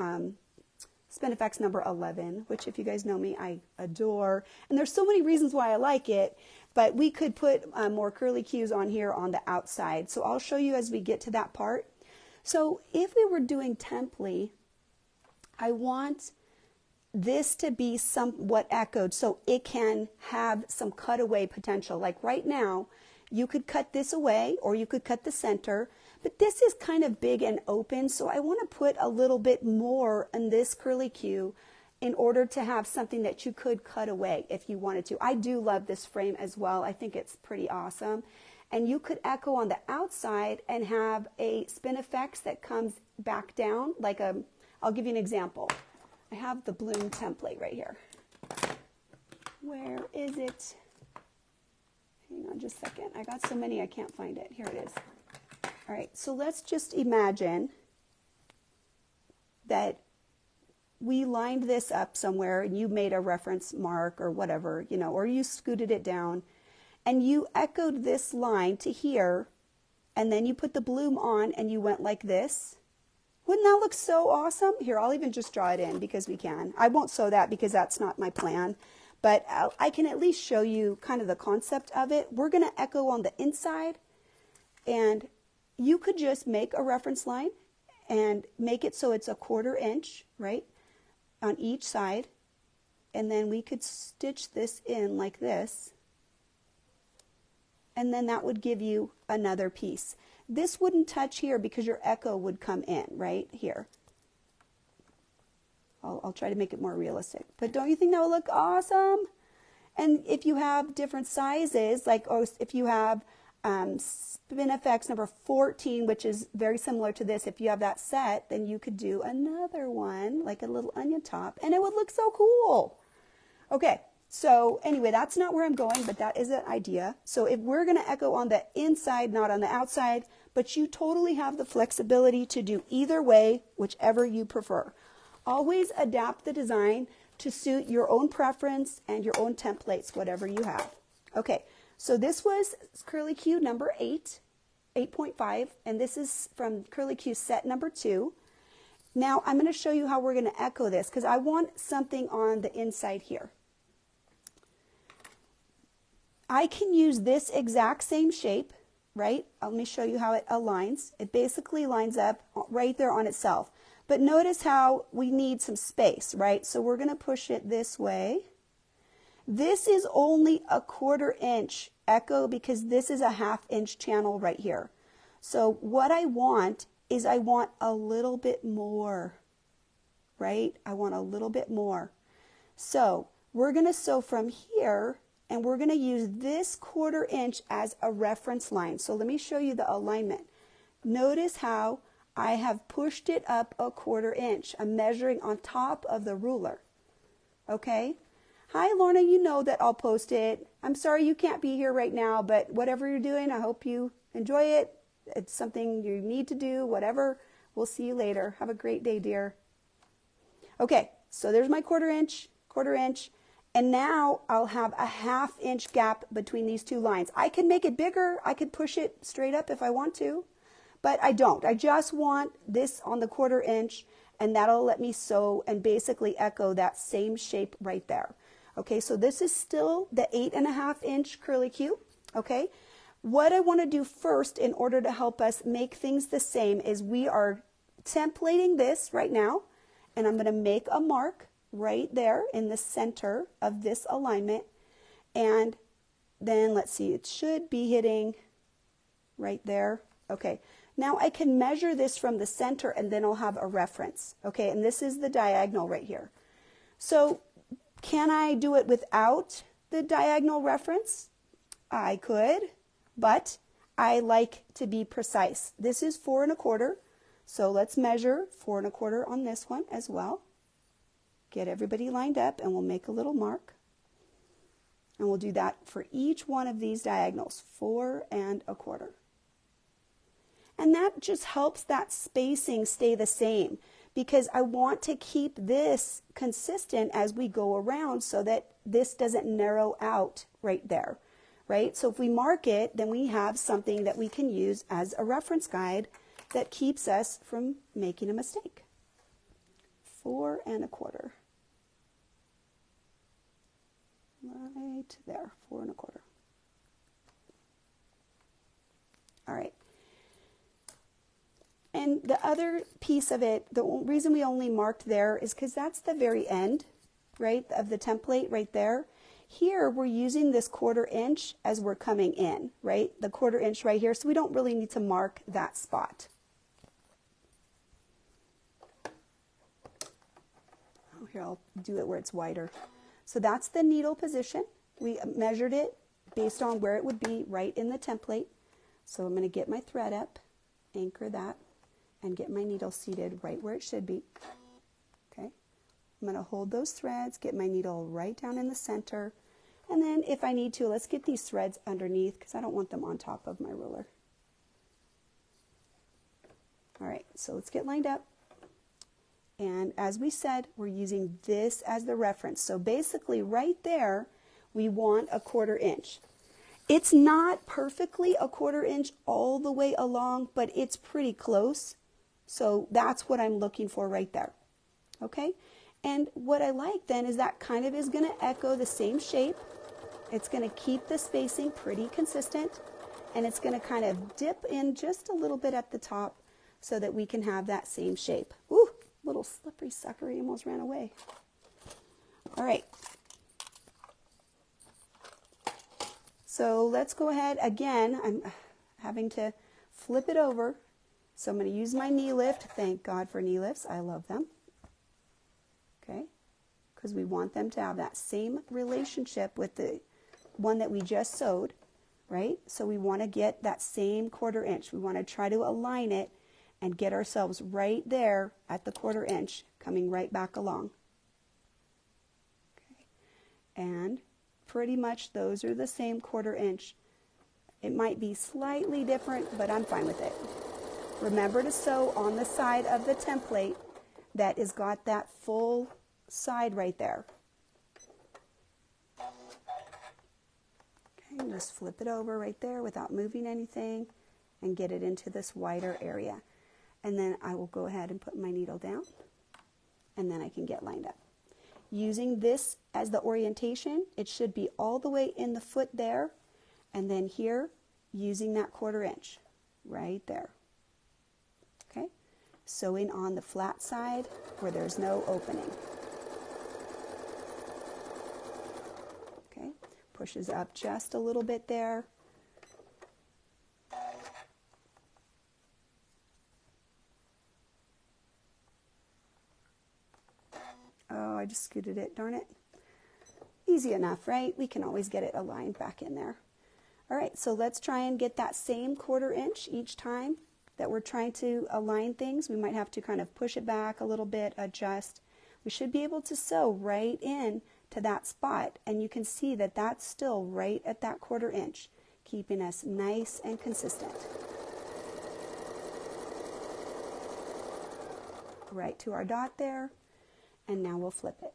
Spin E Fex number 11, which if you guys know me, I adore. And there's so many reasons why I like it, but we could put more curlicues on here on the outside. So I'll show you as we get to that part. So if we were doing temply, I want this to be somewhat echoed so it can have some cutaway potential. Like right now, you could cut this away or you could cut the center, but this is kind of big and open, so I want to put a little bit more in this curlicue in order to have something that you could cut away if you wanted to. I do love this frame as well. I think it's pretty awesome. And you could echo on the outside and have a Spin E Fex that comes back down, like I'll give you an example. I have the bloom template right here. Where is it? Hang on just a second. I got so many I can't find it. Here it is. All right, so let's just imagine that we lined this up somewhere and you made a reference mark or whatever, you know, or you scooted it down and you echoed this line to here and then you put the bloom on and you went like this. Wouldn't that look so awesome? Here, I'll even just draw it in because we can. I won't sew that because that's not my plan, but I can at least show you kind of the concept of it. We're going to echo on the inside, and you could just make a reference line and make it so it's 1/4 inch, right, on each side, and then we could stitch this in like this, and then that would give you another piece. This wouldn't touch here because your echo would come in right here. I'll try to make it more realistic, but don't you think that would look awesome? And if you have different sizes, like if you have Spin E Fex number 14, which is very similar to this, if you have that set, then you could do another one, like a little onion top, and it would look so cool. Okay, so anyway, that's not where I'm going, but that is an idea. So if we're going to echo on the inside, not on the outside, but you totally have the flexibility to do either way, whichever you prefer. Always adapt the design to suit your own preference and your own templates, whatever you have. Okay, so this was curlicue number 8, 8.5, and this is from curlicue set number 2. Now I'm going to show you how we're going to echo this because I want something on the inside here. I can use this exact same shape, right? Let me show you how it aligns. It basically lines up right there on itself. But notice how we need some space, right? So we're going to push it this way. This is only 1/4 inch echo because this is a 1/2 inch channel right here. So what I want is I want a little bit more, right? I want a little bit more. So we're going to sew from here, and we're going to use this 1/4 inch as a reference line. So let me show you the alignment. Notice how I have pushed it up 1/4 inch. I'm measuring on top of the ruler. Okay? Hi, Lorna, you know that I'll post it. I'm sorry you can't be here right now, but whatever you're doing, I hope you enjoy it. It's something you need to do, whatever. We'll see you later. Have a great day, dear. Okay, so there's my 1/4 inch, 1/4 inch. And now I'll have a 1/2 inch gap between these two lines. I can make it bigger. I could push it straight up if I want to, but I don't. I just want this on the 1/4 inch, and that'll let me sew and basically echo that same shape right there. Okay, so this is still the 8.5 inch curlicue. Okay, what I want to do first in order to help us make things the same is we are templating this right now, and I'm going to make a mark right there in the center of this alignment, and then let's see, it should be hitting right there. Okay, now I can measure this from the center and then I'll have a reference. Okay, and this is the diagonal right here. So can I do it without the diagonal reference? I could, but I like to be precise. This is 4 1/4, so let's measure 4 1/4 on this one as well. Get everybody lined up, and we'll make a little mark. And we'll do that for each one of these diagonals, 4 1/4. And that just helps that spacing stay the same, because I want to keep this consistent as we go around so that this doesn't narrow out right there, right? So if we mark it, then we have something that we can use as a reference guide that keeps us from making a mistake. 4 1/4. Right there, 4 1/4. All right. And the other piece of it, the reason we only marked there is because that's the very end, right, of the template right there. Here, we're using this 1/4 inch as we're coming in, right, the 1/4 inch right here, so we don't really need to mark that spot. Oh, here, I'll do it where it's wider. So that's the needle position. We measured it based on where it would be right in the template. So I'm going to get my thread up, anchor that, and get my needle seated right where it should be. Okay. I'm going to hold those threads, get my needle right down in the center, and then if I need to, let's get these threads underneath because I don't want them on top of my ruler. All right, so let's get lined up. And as we said, we're using this as the reference. So basically right there, we want a 1/4 inch. It's not perfectly a 1/4 inch all the way along, but it's pretty close. So that's what I'm looking for right there. Okay? And what I like then is that kind of is going to echo the same shape. It's going to keep the spacing pretty consistent, and it's going to kind of dip in just a little bit at the top so that we can have that same shape. Ooh, little slippery sucker, he almost ran away. All right. So let's go ahead again. I'm having to flip it over. So I'm going to use my knee lift. Thank God for knee lifts. I love them. Okay. Because we want them to have that same relationship with the one that we just sewed, right? So we want to get that same 1/4 inch. We want to try to align it and get ourselves right there at the 1/4 inch, coming right back along. Okay. And pretty much those are the same 1/4 inch. It might be slightly different, but I'm fine with it. Remember to sew on the side of the template that has got that full side right there. Okay, just flip it over right there without moving anything and get it into this wider area. And then I will go ahead and put my needle down, and then I can get lined up. Using this as the orientation, it should be all the way in the foot there, and then here, using that 1/4 inch right there. Okay, sewing on the flat side where there's no opening. Okay, pushes up just a little bit there. Oh, I just scooted it, darn it. Easy enough, right? We can always get it aligned back in there. All right, so let's try and get that same 1/4 inch each time that we're trying to align things. We might have to kind of push it back a little bit, adjust. We should be able to sew right in to that spot, and you can see that that's still right at that 1/4 inch, keeping us nice and consistent. Right to our dot there. And now we'll flip it.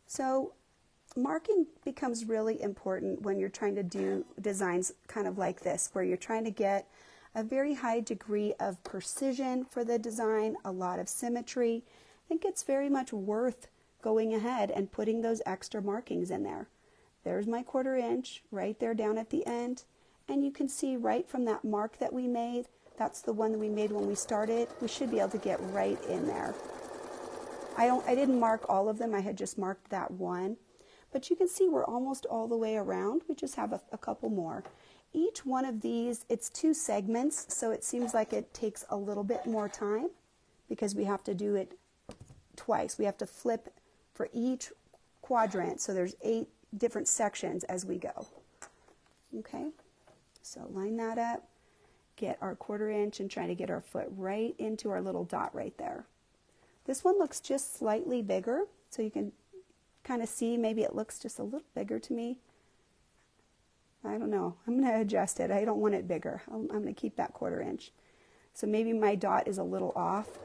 So marking becomes really important when you're trying to do designs kind of like this, where you're trying to get a very high degree of precision for the design, a lot of symmetry. I think it's very much worth going ahead and putting those extra markings in there. There's my 1/4 inch right there down at the end, and you can see right from that mark that we made, that's the one that we made when we started. We should be able to get right in there. I didn't mark all of them. I had just marked that one. But you can see we're almost all the way around. We just have a couple more. Each one of these, it's 2 segments, so it seems like it takes a little bit more time because we have to do it twice. We have to flip for each quadrant, so there's 8 different sections as we go. Okay, so line that up. Get our 1/4 inch and try to get our foot right into our little dot right there. This one looks just slightly bigger, so you can kind of see maybe it looks just a little bigger to me. I don't know. I'm going to adjust it. I don't want it bigger. I'm going to keep that 1/4 inch. So maybe my dot is a little off.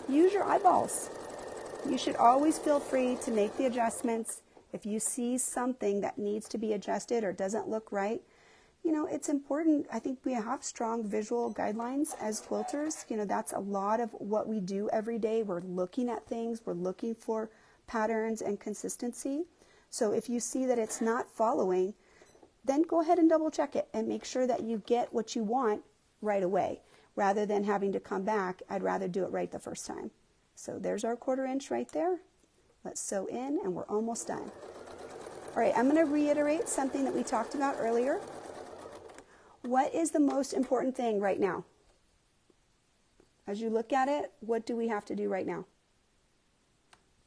Use your eyeballs. You should always feel free to make the adjustments If you see something that needs to be adjusted or doesn't look right, you know, it's important. I think we have strong visual guidelines as quilters. You know, that's a lot of what we do every day. We're looking at things, we're looking for patterns and consistency. So if you see that it's not following, then go ahead and double check it and make sure that you get what you want right away. Rather than having to come back, I'd rather do it right the first time. So there's our 1/4 inch right there. Let's sew in and we're almost done. All right, I'm going to reiterate something that we talked about earlier. What is the most important thing right now? As you look at it, what do we have to do right now?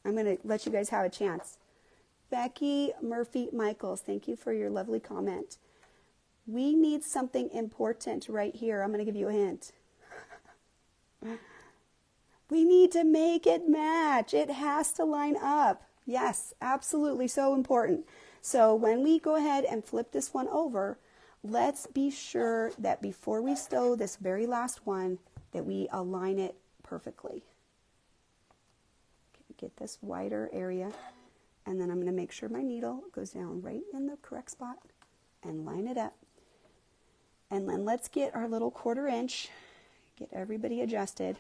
I'm going to let you guys have a chance. Becky Murphy Michaels, thank you for your lovely comment. We need something important right here. I'm going to give you a hint. We need to make it match. It has to line up. Yes, absolutely, so important. So when we go ahead and flip this one over, let's be sure that before we sew this very last one, that we align it perfectly. Okay, get this wider area, and then I'm going to make sure my needle goes down right in the correct spot and line it up. And then let's get our little 1/4 inch, get everybody adjusted.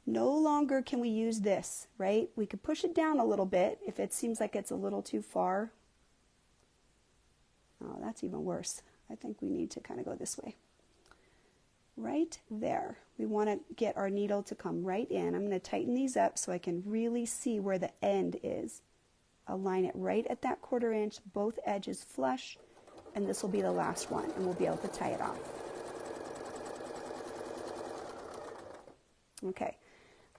No longer can we use this, right? We could push it down a little bit if it seems like it's a little too far. Oh, that's even worse. I think we need to kind of go this way. Right there. We want to get our needle to come right in. I'm going to tighten these up so I can really see where the end is. Align it right at that 1/4 inch, both edges flush, and this will be the last one, and we'll be able to tie it off. Okay.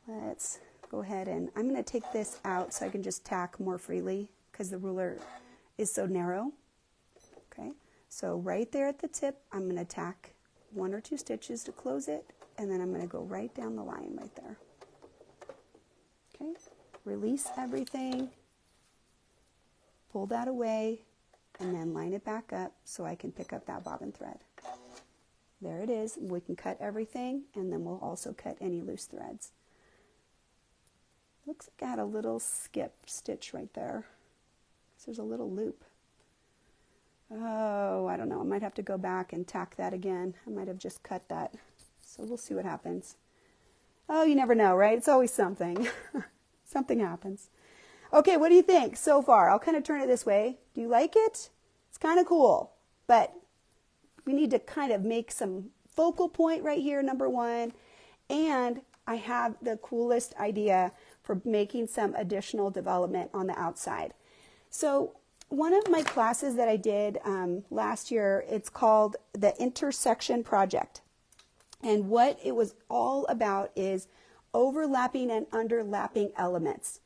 Let's go ahead and I'm going to take this out so I can just tack more freely because the ruler is so narrow. Okay, so right there at the tip, I'm going to tack 1 or 2 stitches to close it, and then I'm going to go right down the line right there. Okay, release everything, pull that away, and then line it back up so I can pick up that bobbin thread. There it is. We can cut everything, and then we'll also cut any loose threads. Looks like I had a little skip stitch right there. So there's a little loop. Oh, I don't know. I might have to go back and tack that again. I might have just cut that. So we'll see what happens. Oh, you never know, right? It's always something. Something happens. Okay, what do you think so far? I'll kind of turn it this way. Do you like it? It's kind of cool, but we need to kind of make some focal point right here, number 1. And I have the coolest idea for making some additional development on the outside. So one of my classes that I did last year, it's called the Intersection Project. And what it was all about is overlapping and underlapping elements.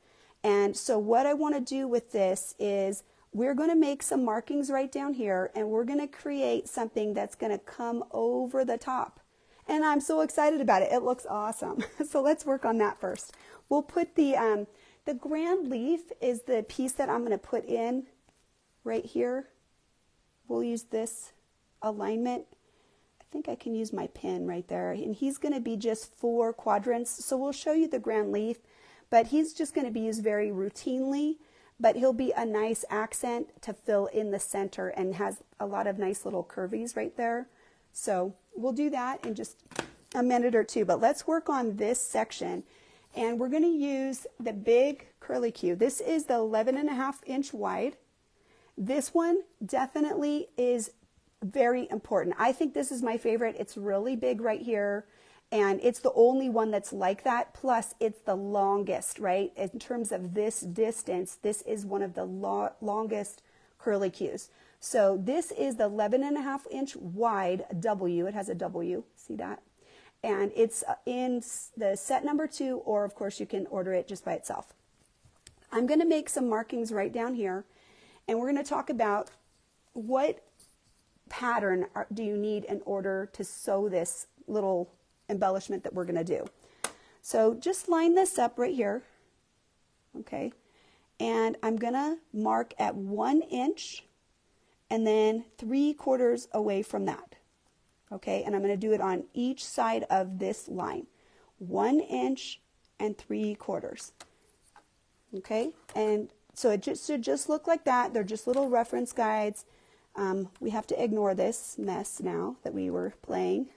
And so what I want to do with this is we're going to make some markings right down here, and we're going to create something that's going to come over the top. And I'm so excited about it. It looks awesome. So let's work on that first. We'll put the grand leaf is the piece that I'm going to put in right here. We'll use this alignment. I think I can use my pin right there. And he's going to be just 4 quadrants. So we'll show you the grand leaf, but he's just going to be used very routinely, but he'll be a nice accent to fill in the center and has a lot of nice little curvies right there. So we'll do that in just a minute or 2, but let's work on this section. And we're going to use the big curlicue. This is the 11.5 inch wide. This one definitely is very important. I think this is my favorite. It's really big right here, and it's the only one that's like that. Plus, it's the longest, right? In terms of this distance, this is one of the longest curlicues. So this is the 11.5 inch wide W. It has a W. See that? And it's in the set number 2, or of course you can order it just by itself. I'm going to make some markings right down here, and we're going to talk about what pattern do you need in order to sew this little embellishment that we're going to do. So just line this up right here, okay, and I'm going to mark at 1 inch and then 3/4 away from that, okay, and I'm going to do it on each side of this line, 1 inch and 3/4, okay, and So it should just look like that. They're just little reference guides. We have to ignore this mess now that we were playing.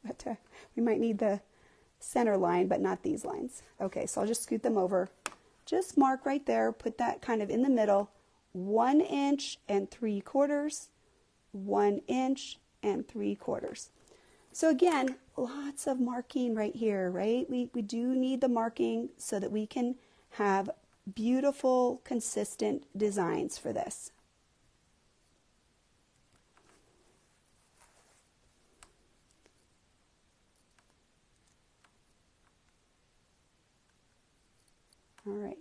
But we might need the center line, but not these lines. Okay, so I'll just scoot them over. Just mark right there, put that kind of in the middle, 1 inch and 3/4, 1 inch and 3/4. So again, lots of marking right here, right? We do need the marking so that we can have beautiful, consistent designs for this. All right,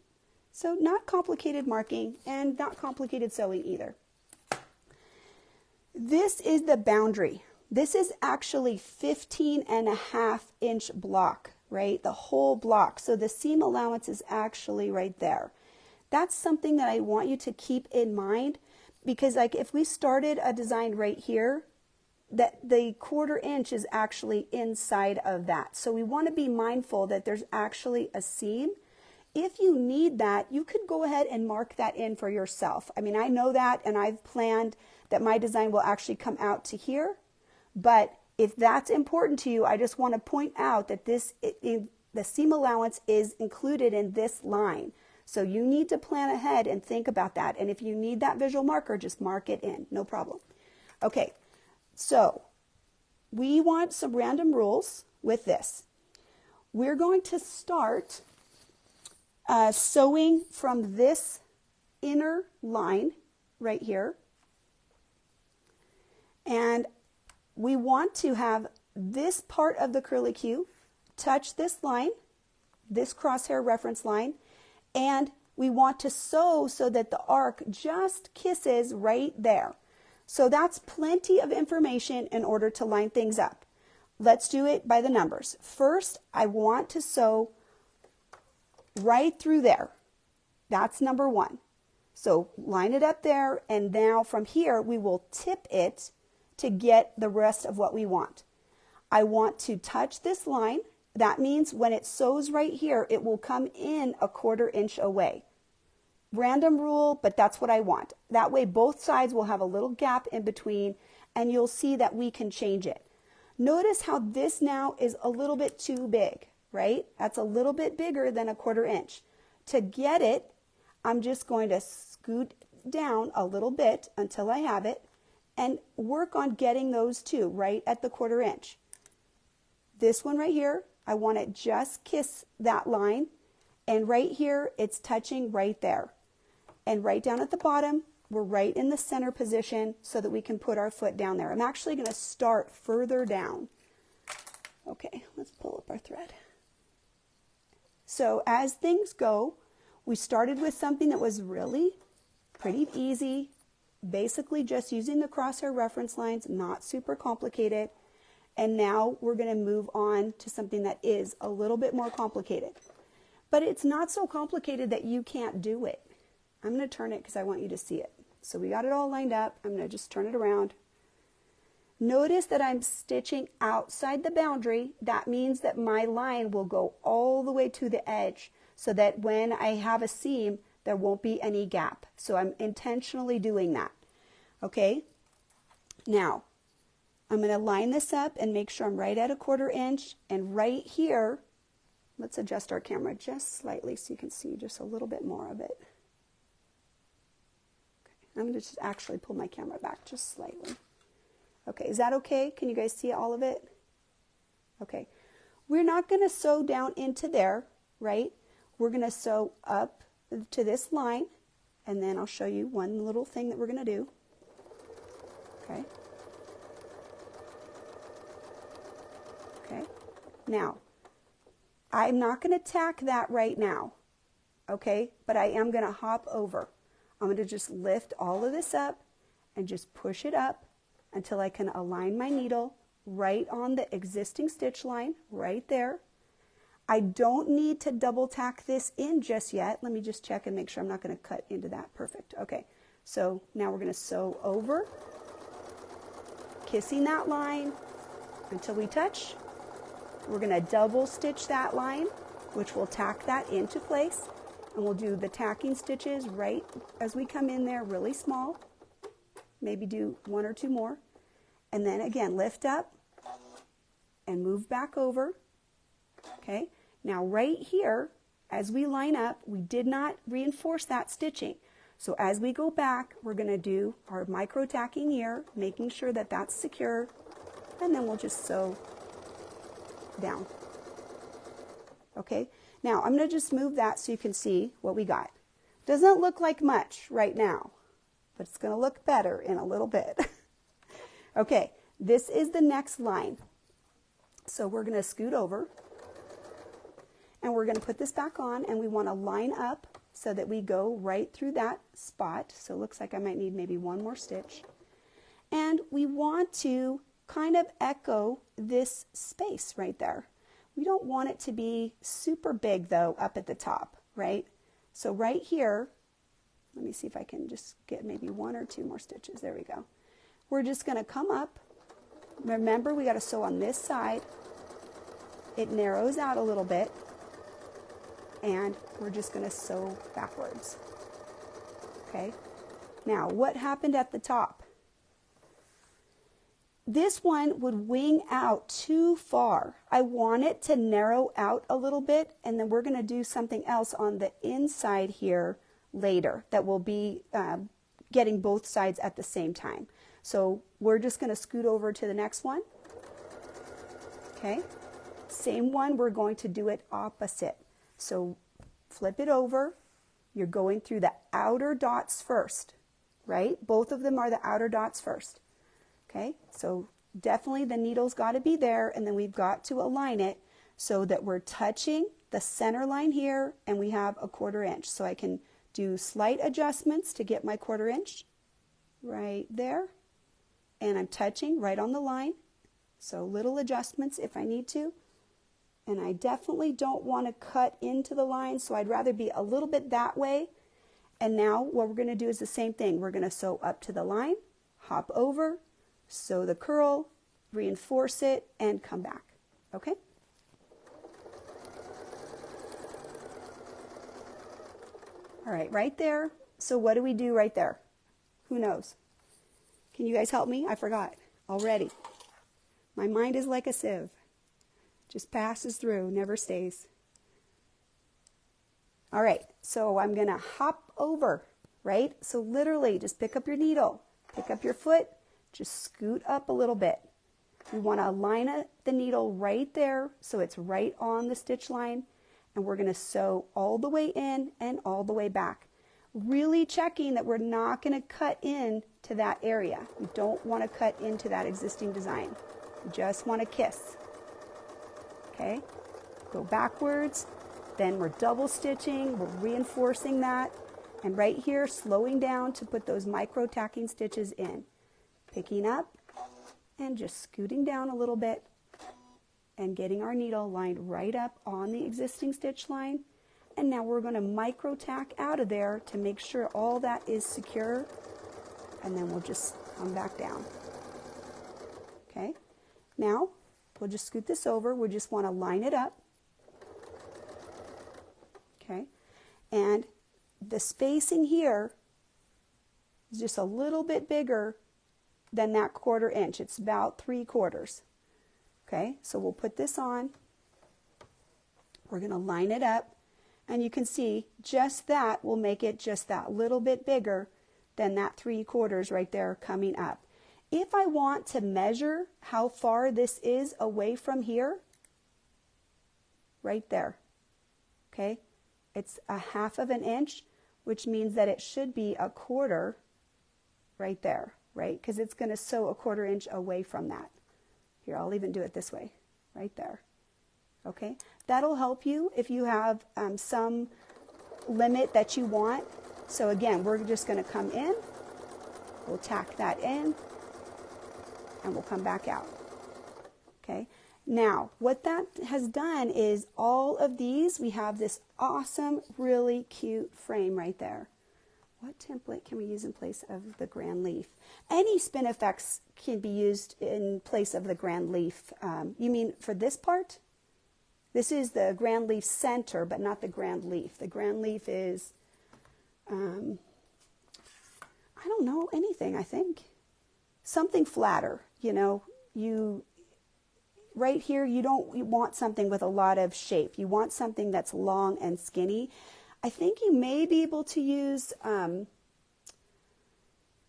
so not complicated marking and not complicated sewing either. This is the boundary. This is actually 15.5 inch block, right? The whole block. So the seam allowance is actually right there. That's something that I want you to keep in mind, because like if we started a design right here, that the 1/4 inch is actually inside of that. So we want to be mindful that there's actually a seam. If you need that, you could go ahead and mark that in for yourself. I mean, I know that, and I've planned that my design will actually come out to here. But if that's important to you, I just want to point out that the seam allowance is included in this line. So you need to plan ahead and think about that. And if you need that visual marker, just mark it in, no problem. Okay, so we want some random rules with this. We're going to start sewing from this inner line right here. And we want to have this part of the curlicue touch this line, this crosshair reference line, and we want to sew so that the arc just kisses right there. So that's plenty of information in order to line things up. Let's do it by the numbers. First, I want to sew right through there. That's number 1. So line it up there, and now from here we will tip it to get the rest of what we want. I want to touch this line. That means when it sews right here, it will come in a 1/4 inch away. Random rule, but that's what I want. That way both sides will have a little gap in between, and you'll see that we can change it. Notice how this now is a little bit too big, right? That's a little bit bigger than a 1/4 inch. To get it, I'm just going to scoot down a little bit until I have it, and work on getting those two right at the 1/4 inch. This one right here, I want it just kiss that line, and right here it's touching right there. And right down at the bottom, we're right in the center position so that we can put our foot down there. I'm actually going to start further down. Okay, let's pull up our thread. So as things go, we started with something that was really pretty easy, basically just using the crosshair reference lines, not super complicated. And now we're going to move on to something that is a little bit more complicated. But it's not so complicated that you can't do it. I'm going to turn it because I want you to see it. So we got it all lined up. I'm going to just turn it around. Notice that I'm stitching outside the boundary. That means that my line will go all the way to the edge so that when I have a seam, there won't be any gap. So I'm intentionally doing that. Okay? Now, I'm going to line this up and make sure I'm right at a 1/4 inch. And right here, let's adjust our camera just slightly so you can see just a little bit more of it. Okay, I'm going to just actually pull my camera back just slightly. Okay, is that okay? Can you guys see all of it? Okay, we're not going to sew down into there, right? We're going to sew up to this line, and then I'll show you one little thing that we're going to do. Okay. Okay, now, I'm not going to tack that right now, okay, but I am going to hop over. I'm going to just lift all of this up and just push it up until I can align my needle right on the existing stitch line, right there. I don't need to double tack this in just yet. Let me just check and make sure I'm not going to cut into that. Perfect. Okay, so now we're going to sew over, kissing that line until we touch. We're going to double stitch that line, which will tack that into place. And we'll do the tacking stitches right as we come in there, really small. Maybe do 1 or 2 more. And then again, lift up and move back over. Okay, now right here, as we line up, we did not reinforce that stitching. So as we go back, we're going to do our micro tacking here, making sure that that's secure, and then we'll just sew down. Okay, now I'm going to just move that so you can see what we got. Doesn't look like much right now, but it's going to look better in a little bit. Okay, this is the next line. So we're going to scoot over, and we're going to put this back on, and we want to line up so that we go right through that spot. So it looks like I might need maybe 1 more stitch. And we want to kind of echo this space right there. We don't want it to be super big though up at the top, right? So right here, let me see if I can just get maybe 1 or 2 more stitches. There we go. We're just going to come up. Remember, we got to sew on this side. It narrows out a little bit. And we're just going to sew backwards. Okay. Now, what happened at the top? This one would wing out too far. I want it to narrow out a little bit, and then we're going to do something else on the inside here later that will be getting both sides at the same time. So we're just going to scoot over to the next one. Okay. Same one, we're going to do it opposite. So flip it over. You're going through the outer dots first, right? Both of them are the outer dots first. Okay, so definitely the needle's got to be there, and then we've got to align it so that we're touching the center line here, and we have a 1/4 inch. So I can do slight adjustments to get my 1/4 inch right there, and I'm touching right on the line. So little adjustments if I need to. And I definitely don't want to cut into the line, so I'd rather be a little bit that way. And now what we're going to do is the same thing. We're going to sew up to the line, hop over, sew the curl, reinforce it, and come back. Okay? All right, right there. So what do we do right there? Who knows? Can you guys help me? I forgot already. My mind is like a sieve. Just passes through, never stays. All right, so I'm going to hop over, right? So literally just pick up your needle, pick up your foot, just scoot up a little bit. We want to align the needle right there so it's right on the stitch line, and we're going to sew all the way in and all the way back. Really checking that we're not going to cut in to that area. We don't want to cut into that existing design. We just want to kiss. Okay, go backwards, then we're double stitching, we're reinforcing that, and right here slowing down to put those micro tacking stitches in. Picking up and just scooting down a little bit and getting our needle lined right up on the existing stitch line. And now we're going to micro tack out of there to make sure all that is secure, and then we'll just come back down. Okay, now we'll just scoot this over. We just want to line it up. Okay, and the spacing here is just a little bit bigger than that 1/4 inch. It's about 3/4. Okay, so we'll put this on. We're going to line it up, and you can see just that will make it just that little bit bigger than that 3/4 right there coming up. If I want to measure how far this is away from here, right there, okay, it's a 1/2 inch, which means that it should be a 1/4 right there, right, because it's going to sew a 1/4 inch away from that. Here, I'll even do it this way, right there, okay. That'll help you if you have some limit that you want. So again, we're just going to come in, we'll tack that in, and we'll come back out. Okay, now what that has done is all of these, we have this awesome, really cute frame right there. What template can we use in place of the grand leaf? Any Spin E Fex can be used in place of the grand leaf. You mean for this part? This is the grand leaf center, but not the grand leaf. The grand leaf is, I don't know, anything, I think. Something flatter, you know. Right here, you want something with a lot of shape. You want something that's long and skinny. I think you may be able to use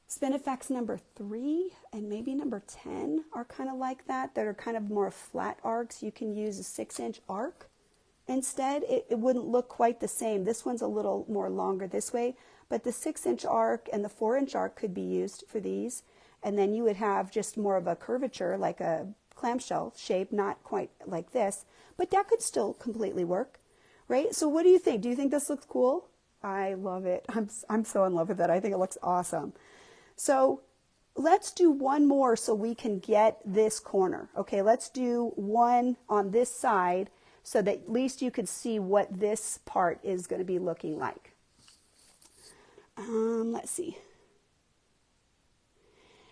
Spin E Fex number 3 and maybe number 10 are kind of like that. That are kind of more flat arcs. You can use a 6-inch arc instead. It wouldn't look quite the same. This one's a little more longer this way, but the 6-inch arc and the 4-inch arc could be used for these. And then you would have just more of a curvature, like a clamshell shape, not quite like this, but that could still completely work, right? So what do you think? Do you think this looks cool? I love it. I'm so in love with it. I think it looks awesome. So let's do one more so we can get this corner. Okay, let's do one on this side so that at least you could see what this part is going to be looking like. Let's see.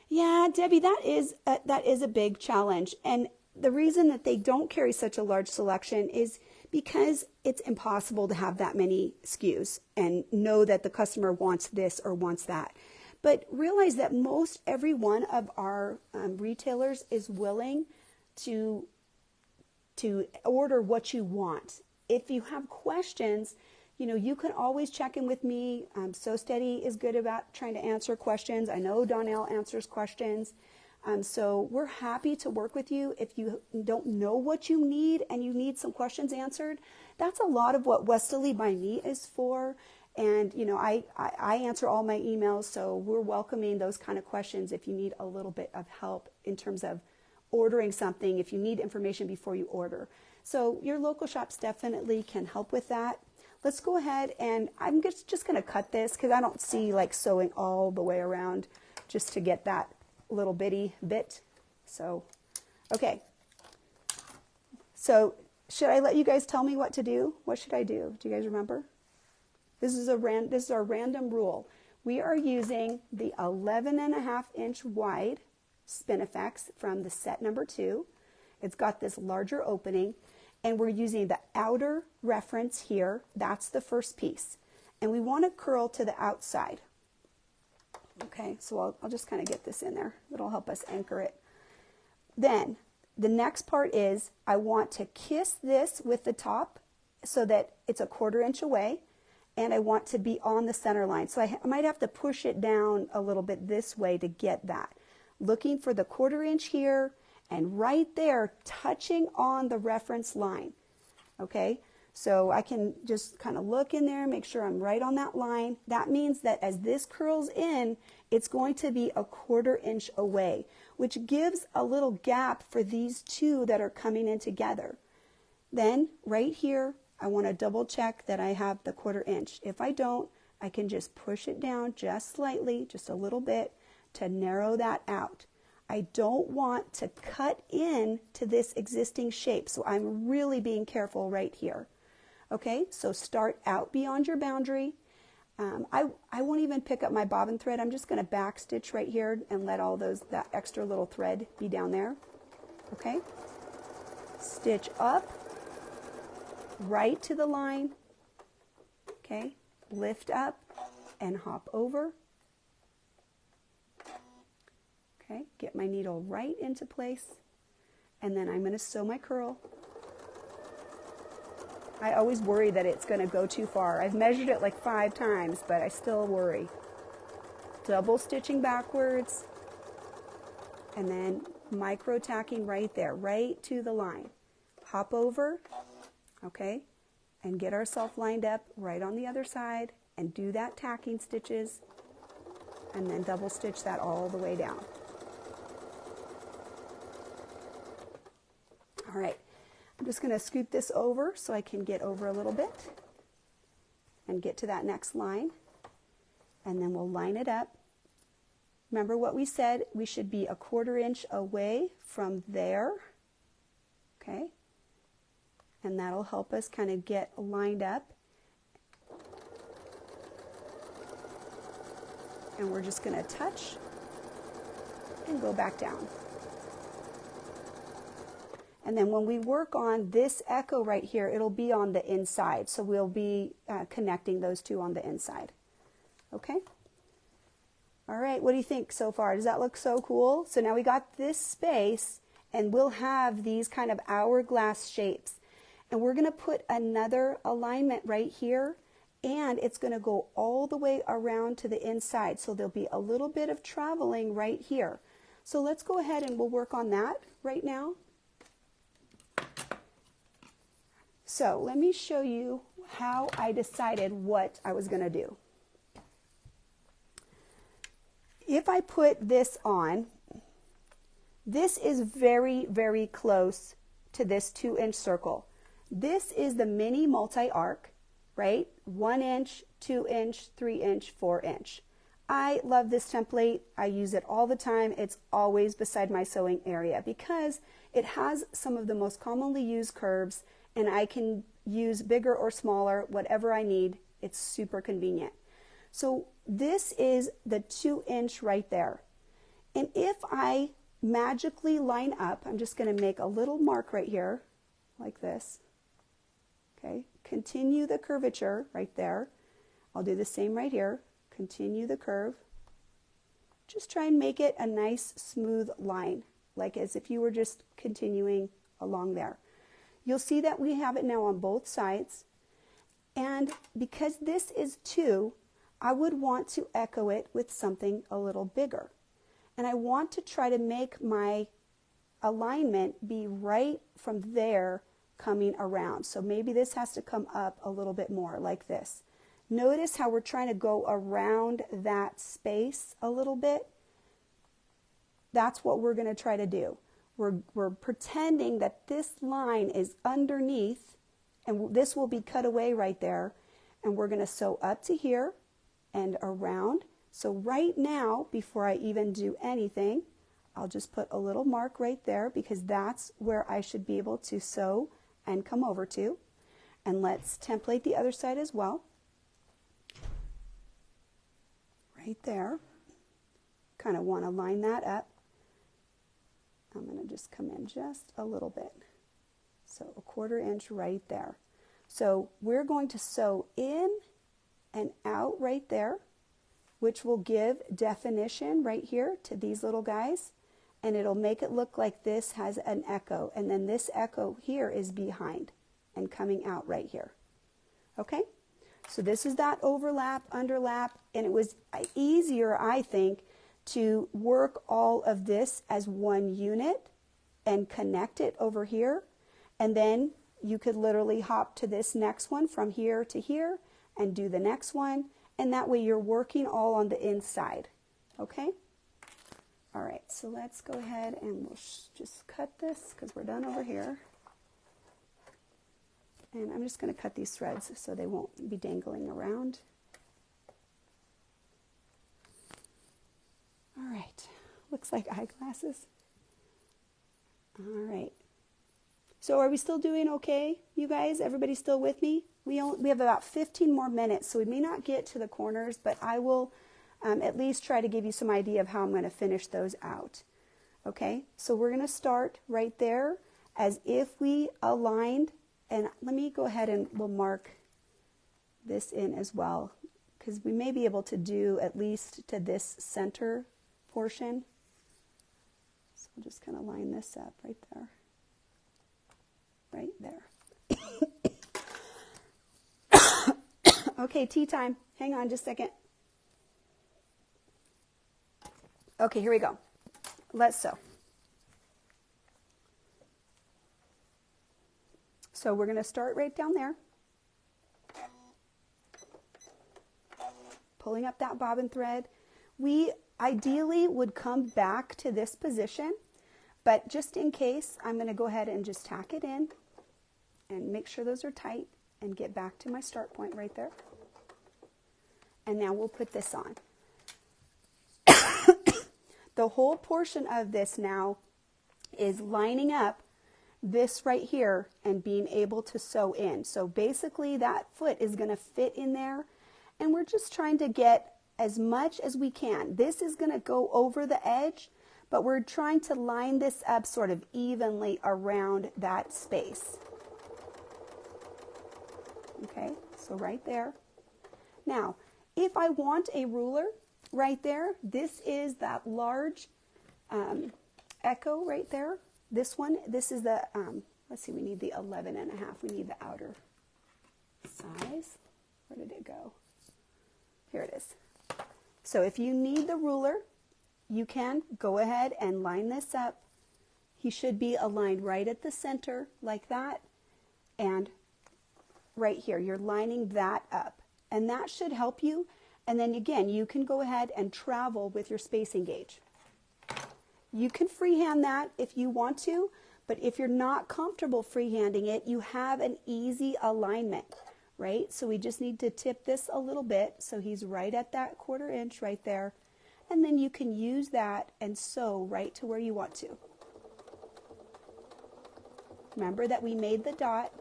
Yeah, Debbie, that is a big challenge. And the reason that they don't carry such a large selection is because it's impossible to have that many SKUs and know that the customer wants this or wants that. But realize that most every one of our retailers is willing to order what you want. If you have questions, you know, you can always check in with me. So Steady is good about trying to answer questions. I know Donnell answers questions. So we're happy to work with you. If you don't know what you need and you need some questions answered, that's a lot of what Westerly by Me is for. And, you know, I answer all my emails, so we're welcoming those kind of questions if you need a little bit of help in terms of ordering something, if you need information before you order. So your local shops definitely can help with that. Let's go ahead, and I'm just going to cut this because I don't see like sewing all the way around just to get that little bitty bit. So, okay. So should I let you guys tell me what to do? What should I do? Do you guys remember? This is our random rule. We are using the 11.5-inch wide Spin E Fex from the set number 2. It's got this larger opening, and we're using the outer reference here. That's the first piece. And we want to curl to the outside. Okay, so I'll just kind of get this in there. It'll help us anchor it. Then the next part is I want to kiss this with the top so that it's a 1/4 inch away. And I want to be on the center line. So I might have to push it down a little bit this way to get that. Looking for the 1/4 inch here and right there touching on the reference line. Okay, so I can just kind of look in there, make sure I'm right on that line. That means that as this curls in, it's going to be a 1/4 inch away, which gives a little gap for these two that are coming in together. Then right here, I want to double check that I have the 1/4 inch. If I don't, I can just push it down just slightly, just a little bit, to narrow that out. I don't want to cut in to this existing shape, so I'm really being careful right here. Okay, so start out beyond your boundary. I won't even pick up my bobbin thread. I'm just going to back stitch right here and let all that extra little thread be down there. Okay, stitch up right to the line. Okay, lift up and hop over. Okay, get my needle right into place, and then I'm going to sew my curl. I always worry that it's going to go too far. I've measured it like 5 times, but I still worry. Double stitching backwards, and then micro tacking right there, right to the line. Hop over, okay, and get ourselves lined up right on the other side, and do that tacking stitches, and then double stitch that all the way down. All right. I'm just going to scoop this over so I can get over a little bit and get to that next line, and then we'll line it up. Remember what we said, we should be a 1/4 inch away from there, okay, and that'll help us kind of get lined up. And we're just going to touch and go back down. And then when we work on this echo right here, it'll be on the inside. So we'll be connecting those two on the inside. Okay? All right, what do you think so far? Does that look so cool? So now we got this space, and we'll have these kind of hourglass shapes. And we're going to put another alignment right here, and it's going to go all the way around to the inside. So there'll be a little bit of traveling right here. So let's go ahead and we'll work on that right now. So let me show you how I decided what I was going to do. If I put this on, this is very, very close to this 2-inch circle. This is the mini multi-arc, right? 1 inch, 2 inch, 3 inch, 4 inch. I love this template. I use it all the time. It's always beside my sewing area because it has some of the most commonly used curves, and I can use bigger or smaller, whatever I need. It's super convenient. So this is the 2 inch right there. And if I magically line up, I'm just going to make a little mark right here like this. Okay, continue the curvature right there. I'll do the same right here. Continue the curve. Just try and make it a nice smooth line, like as if you were just continuing along there. You'll see that we have it now on both sides. And because this is 2, I would want to echo it with something a little bigger. And I want to try to make my alignment be right from there coming around. So maybe this has to come up a little bit more like this. Notice how we're trying to go around that space a little bit. That's what we're going to try to do. We're pretending that this line is underneath, and this will be cut away right there. And we're going to sew up to here and around. So right now, before I even do anything, I'll just put a little mark right there because that's where I should be able to sew and come over to. And let's template the other side as well. Right there. Kind of want to line that up. I'm going to just come in just a little bit. So a 1/4 inch right there. So we're going to sew in and out right there, which will give definition right here to these little guys, and it'll make it look like this has an echo, and then this echo here is behind and coming out right here. Okay, so this is that overlap, underlap, and it was easier, I think, to work all of this as one unit and connect it over here, and then you could literally hop to this next one from here to here and do the next one, and that way you're working all on the inside. Okay? All right, so let's go ahead and we'll just cut this because we're done over here. And I'm just going to cut these threads so they won't be dangling around. All right, looks like eyeglasses. All right. So are we still doing okay, you guys? Everybody still with me? We have about 15 more minutes, so we may not get to the corners, but I will at least try to give you some idea of how I'm going to finish those out. Okay, so we're going to start right there as if we aligned, and let me go ahead and we'll mark this in as well, because we may be able to do at least to this center portion. So we'll just kind of line this up right there. Right there. Okay, tea time. Hang on just a second. Okay, here we go. Let's sew. So we're going to start right down there. Pulling up that bobbin thread. We ideally would come back to this position, but just in case, I'm going to go ahead and just tack it in and make sure those are tight and get back to my start point right there. And now we'll put this on. The whole portion of this now is lining up this right here and being able to sew in. So basically that foot is going to fit in there, and we're just trying to get as much as we can. This is going to go over the edge, but we're trying to line this up sort of evenly around that space. Okay, so right there. Now, if I want a ruler right there, this is that large echo right there. This one, this is the, let's see, we need the 11.5. We need the outer size. Where did it go? Here it is. So if you need the ruler, you can go ahead and line this up. He should be aligned right at the center like that. And right here, you're lining that up. And that should help you. And then again, you can go ahead and travel with your spacing gauge. You can freehand that if you want to, but if you're not comfortable freehanding it, you have an easy alignment, right? So we just need to tip this a little bit so he's right at that 1/4 inch right there. And then you can use that and sew right to where you want to. Remember that we made the dot,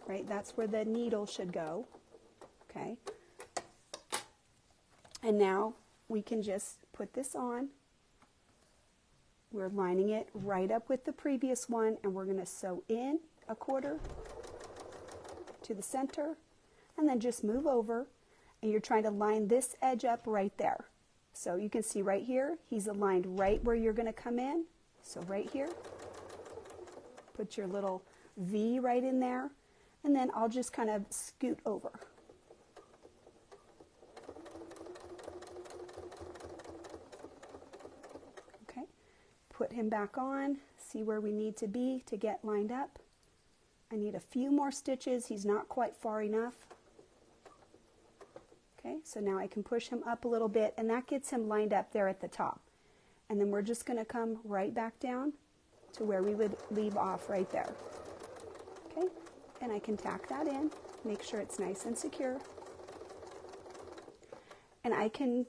right? That's where the needle should go, okay? And now we can just put this on. We're lining it right up with the previous one, and we're going to sew in a 1/4 to the center, and then just move over, and you're trying to line this edge up right there. So you can see right here, he's aligned right where you're going to come in. So right here, put your little V right in there, and then I'll just kind of scoot over. Put him back on, see where we need to be to get lined up. I need a few more stitches. He's not quite far enough. Okay, so now I can push him up a little bit, and that gets him lined up there at the top. And then we're just going to come right back down to where we would leave off right there. Okay, and I can tack that in, make sure it's nice and secure. And I can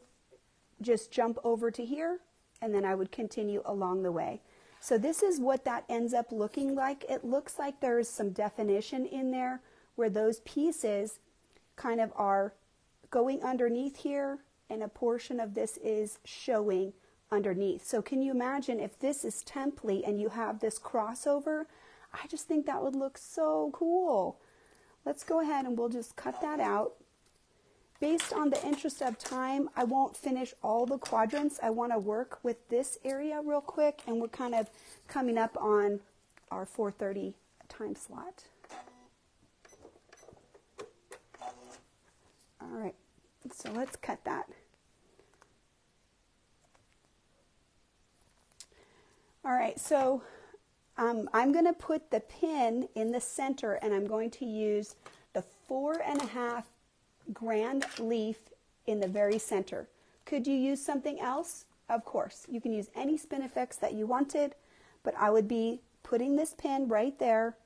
just jump over to here, and then I would continue along the way. So this is what that ends up looking like. It looks like there's some definition in there where those pieces kind of are going underneath here, and a portion of this is showing underneath. So can you imagine if this is template and you have this crossover? I just think that would look so cool. Let's go ahead and we'll just cut that out. Based on the interest of time, I won't finish all the quadrants. I want to work with this area real quick, and we're kind of coming up on our 4:30 time slot. All right, so let's cut that. All right, so I'm going to put the pin in the center, and I'm going to use the 4.5 grand leaf in the very center. Could you use something else? Of course, you can use any Spin E Fex that you wanted, but I would be putting this pin right there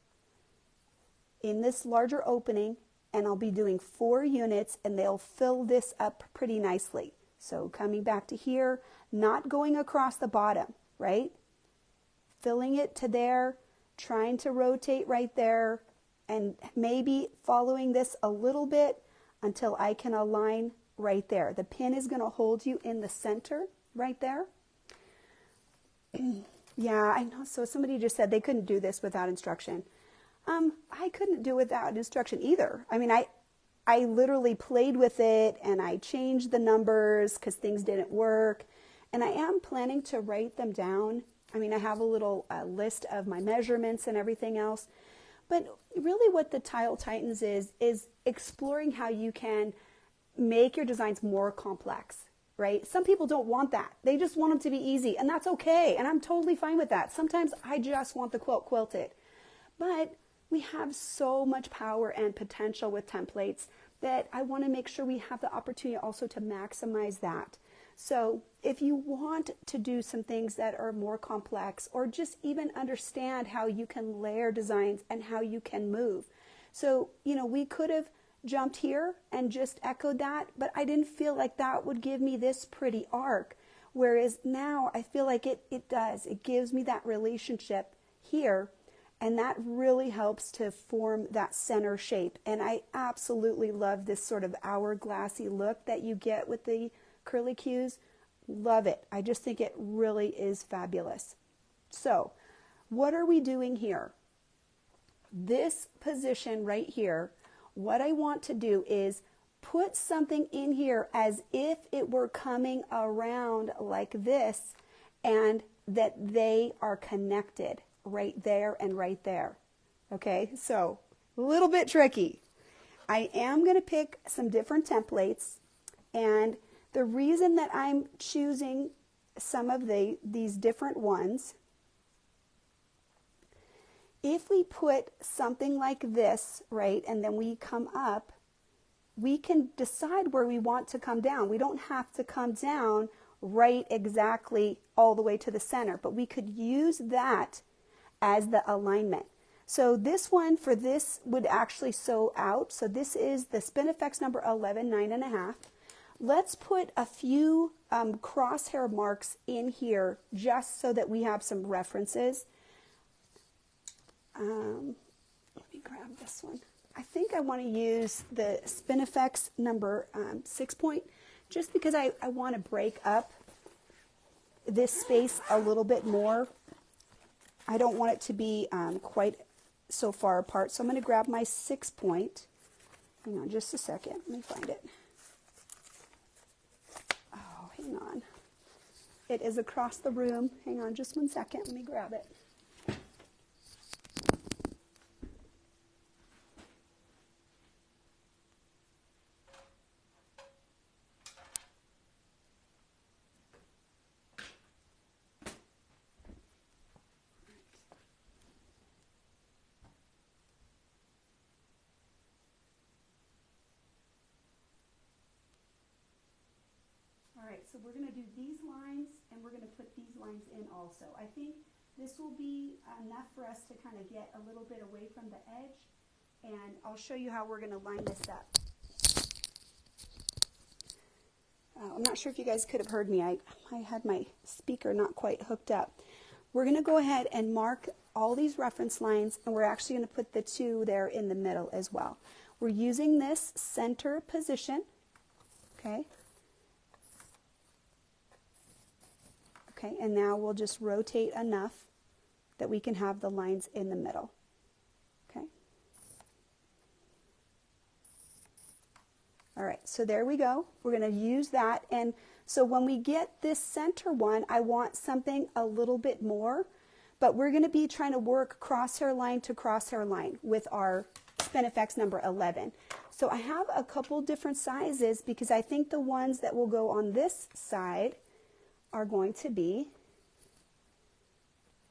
in this larger opening, and I'll be doing 4 units, and they'll fill this up pretty nicely. So coming back to here, not going across the bottom, right? Filling it to there, trying to rotate right there, and maybe following this a little bit until I can align right there. The pin is going to hold you in the center right there. Yeah, I know. So somebody just said they couldn't do this without instruction. I couldn't do it without instruction either. I mean, I literally played with it, and I changed the numbers because things didn't work. And I am planning to write them down. I mean, I have a little list of my measurements and everything else. But really what the Tile Titans is exploring how you can make your designs more complex, right? Some people don't want that. They just want them to be easy, and that's okay. And I'm totally fine with that. Sometimes I just want the quilt quilted. But we have so much power and potential with templates that I want to make sure we have the opportunity also to maximize that. So if you want to do some things that are more complex, or just even understand how you can layer designs and how you can move. So, you know, we could have jumped here and just echoed that, but I didn't feel like that would give me this pretty arc. Whereas now I feel like it does. It gives me that relationship here, and that really helps to form that center shape. And I absolutely love this sort of hourglassy look that you get with the curlicues. Love it. I just think it really is fabulous. So what are we doing here? This position right here, what I want to do is put something in here as if it were coming around like this, and that they are connected right there and right there. Okay, so a little bit tricky. I am going to pick some different templates, and the reason that I'm choosing some of these different ones, if we put something like this, right, and then we come up, we can decide where we want to come down. We don't have to come down right exactly all the way to the center, but we could use that as the alignment. So this one for this would actually sew out. So this is the Spin E Fex number 11, 9.5. Let's put a few crosshair marks in here just so that we have some references. Let me grab this one. I think I want to use the Spin E Fex number 6 point, just because I want to break up this space a little bit more. I don't want it to be quite so far apart. So I'm going to grab my 6 point. Hang on just a second. Let me find it. Oh, hang on. It is across the room. Hang on just 1 second. Let me grab it. Alright, so we're going to do these lines, and we're going to put these lines in also. I think this will be enough for us to kind of get a little bit away from the edge, and I'll show you how we're going to line this up. I'm not sure if you guys could have heard me. I had my speaker not quite hooked up. We're going to go ahead and mark all these reference lines, and we're actually going to put the 2 there in the middle as well. We're using this center position, okay? Okay, and now we'll just rotate enough that we can have the lines in the middle. Okay. All right, so there we go. We're going to use that. And so when we get this center one, I want something a little bit more, but we're going to be trying to work crosshair line to crosshair line with our Spin E Fex number 11. So I have a couple different sizes because I think the ones that will go on this side are going to be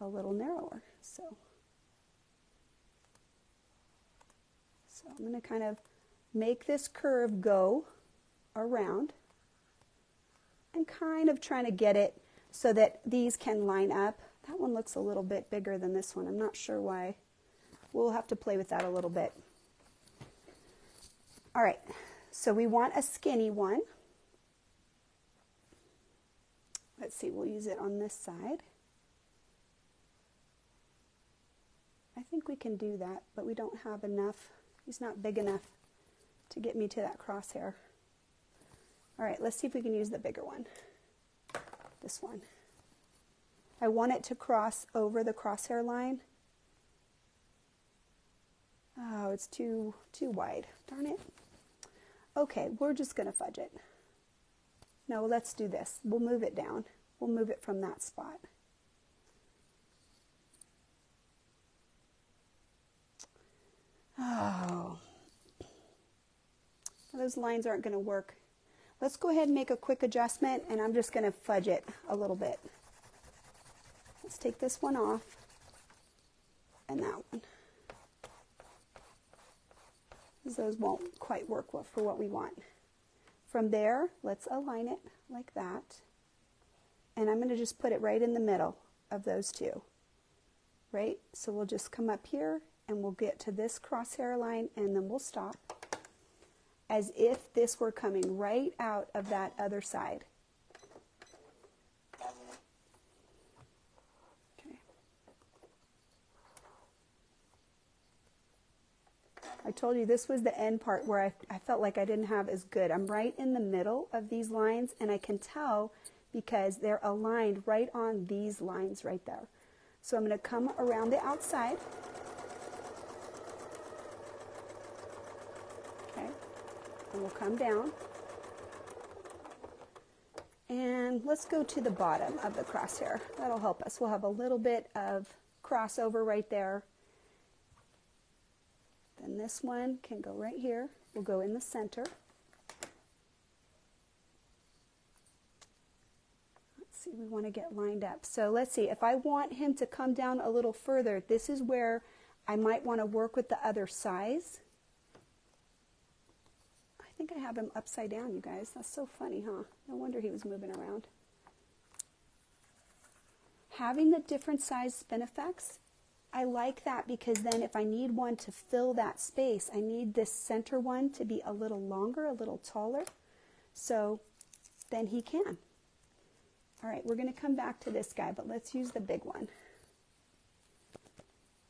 a little narrower. So I'm going to kind of make this curve go around and kind of trying to get it so that these can line up. That one looks a little bit bigger than this one. I'm not sure why. We'll have to play with that a little bit. All right, so we want a skinny one. Let's see, we'll use it on this side. I think we can do that, but we don't have enough. He's not big enough to get me to that crosshair. All right, let's see if we can use the bigger one. This one. I want it to cross over the crosshair line. Oh, it's too wide. Darn it. Okay, we're just going to fudge it. No, let's do this. We'll move it down. We'll move it from that spot. Oh, those lines aren't going to work. Let's go ahead and make a quick adjustment, and I'm just going to fudge it a little bit. Let's take this one off and that one. Those won't quite work for what we want. From there, let's align it like that. And I'm going to just put it right in the middle of those 2. Right? So we'll just come up here and we'll get to this crosshair line, and then we'll stop as if this were coming right out of that other side. Okay. I told you this was the end part where I felt like I didn't have as good. I'm right in the middle of these lines, and I can tell because they're aligned right on these lines right there. So I'm going to come around the outside. Okay, and we'll come down. And let's go to the bottom of the crosshair. That'll help us. We'll have a little bit of crossover right there. Then this one can go right here. We'll go in the center. Let's see, we want to get lined up. So let's see, if I want him to come down a little further, this is where I might want to work with the other size. I think I have him upside down, you guys. That's so funny, huh? No wonder he was moving around. Having the different size Spin E Fex, I like that because then if I need one to fill that space, I need this center one to be a little longer, a little taller. So then he can. All right, we're going to come back to this guy, but let's use the big one.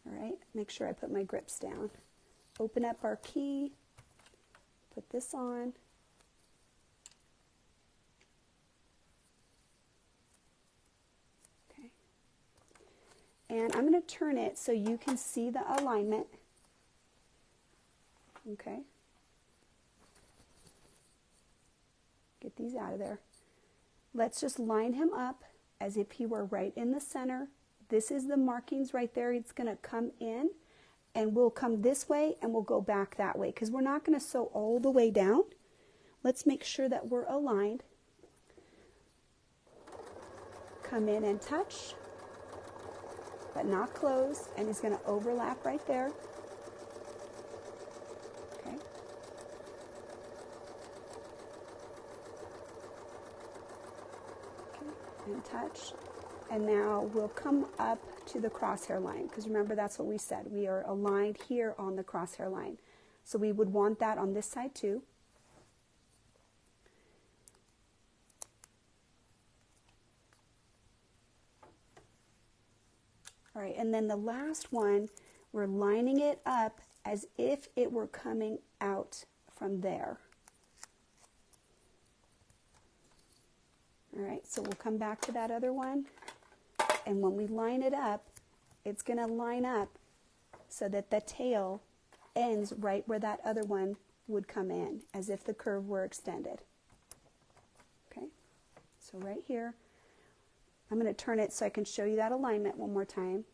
All right, make sure I put my grips down. Open up our key, put this on. Okay. And I'm going to turn it so you can see the alignment. Okay. Get these out of there. Let's just line him up as if he were right in the center. This is the markings right there. It's going to come in, and we'll come this way and we'll go back that way because we're not going to sew all the way down. Let's make sure that we're aligned. Come in and touch, but not close, and he's going to overlap right there. Okay. And touch, and now we'll come up to the crosshair line because remember that's what we said, we are aligned here on the crosshair line, so we would want that on this side too. All right, and then the last one, we're lining it up as if it were coming out from there. All right, so we'll come back to that other one, and when we line it up, it's going to line up so that the tail ends right where that other one would come in, as if the curve were extended. Okay, so right here, I'm going to turn it so I can show you that alignment one more time.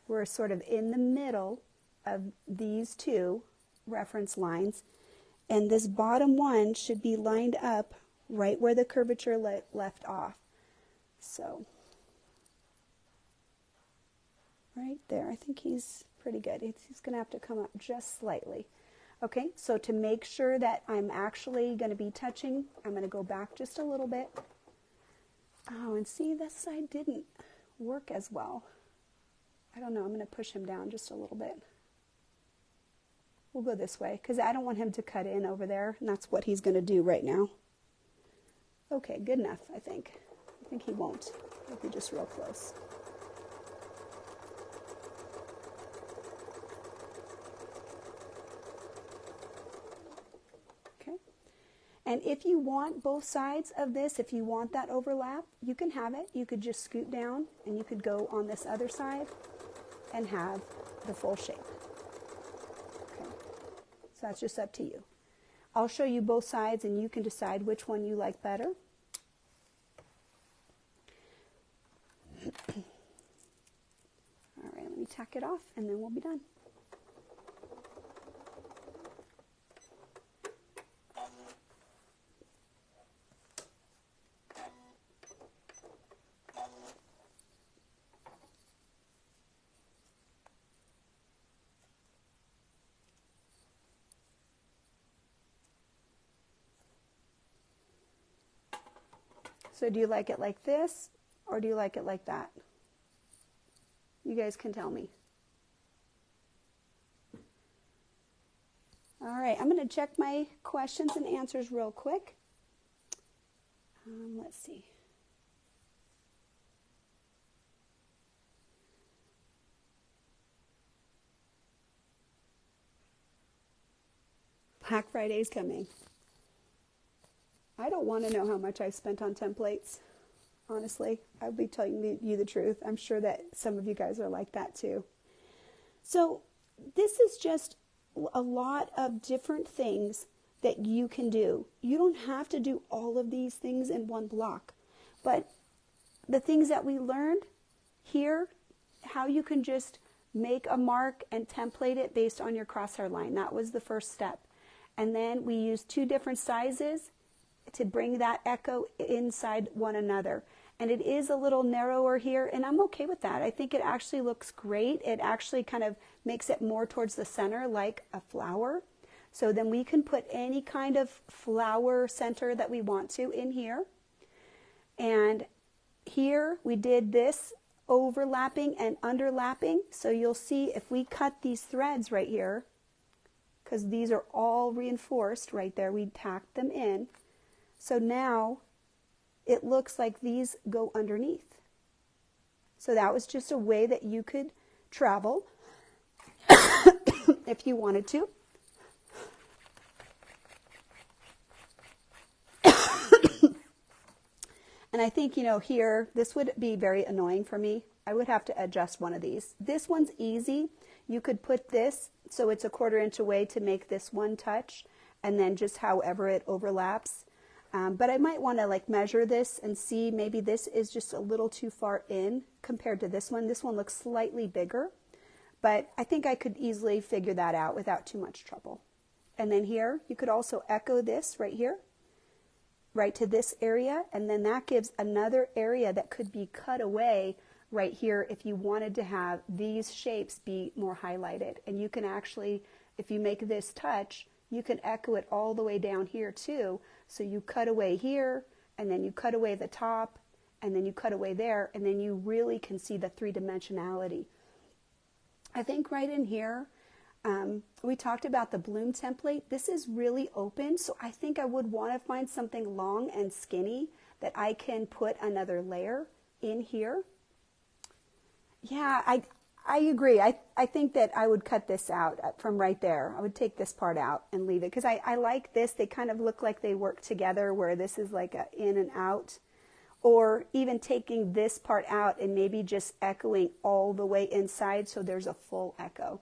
We're sort of in the middle of these two reference lines, and this bottom one should be lined up right where the curvature left off. So, right there, I think he's pretty good. He's going to have to come up just slightly. Okay, so to make sure that I'm actually going to be touching, I'm going to go back just a little bit. Oh, and see, this side didn't work as well. I don't know, I'm going to push him down just a little bit. We'll go this way, because I don't want him to cut in over there, and that's what he's going to do right now. Okay, good enough, I think. I think he won't. He'll be just real close. Okay. And if you want both sides of this, if you want that overlap, you can have it. You could just scoot down, and you could go on this other side and have the full shape. Okay. So that's just up to you. I'll show you both sides and you can decide which one you like better. All right, let me tack it off and then we'll be done. So do you like it like this, or do you like it like that? You guys can tell me. All right, I'm going to check my questions and answers real quick. Let's see. Black Friday is coming. I don't want to know how much I spent on templates. honestly. I'll be telling you the truth. I'm sure that some of you guys are like that too. So this is just a lot of different things that you can do. You don't have to do all of these things in one block, but the things that we learned here, how you can just make a mark and template it based on your crosshair line. That was the first step. And then we used 2 different sizes to bring that echo inside one another. And it is a little narrower here, and I'm okay with that. I think it actually looks great. It actually kind of makes it more towards the center like a flower. So then we can put any kind of flower center that we want to in here. And here we did this overlapping and underlapping. So you'll see if we cut these threads right here, because these are all reinforced right there, we tacked them in. So now it looks like these go underneath. So that was just a way that you could travel if you wanted to. And I think, here, this would be very annoying for me. I would have to adjust one of these. This one's easy. You could put this, so it's a 1/4 inch away to make this one touch, and then just however it overlaps. But I might want to measure this and see maybe this is just a little too far in compared to this one. This one looks slightly bigger, but I think I could easily figure that out without too much trouble. And then here, you could also echo this right here, right to this area, and then that gives another area that could be cut away right here if you wanted to have these shapes be more highlighted. And you can actually, if you make this touch, you can echo it all the way down here too. So you cut away here, and then you cut away the top, and then you cut away there, and then you really can see the 3-dimensionality. I think right in here, we talked about the bloom template. This is really open, so I think I would want to find something long and skinny that I can put another layer in here. Yeah, I agree. I think that I would cut this out from right there. I would take this part out and leave it, because I like this. They kind of look like they work together, where this is like a in and out. Or even taking this part out and maybe just echoing all the way inside so there's a full echo.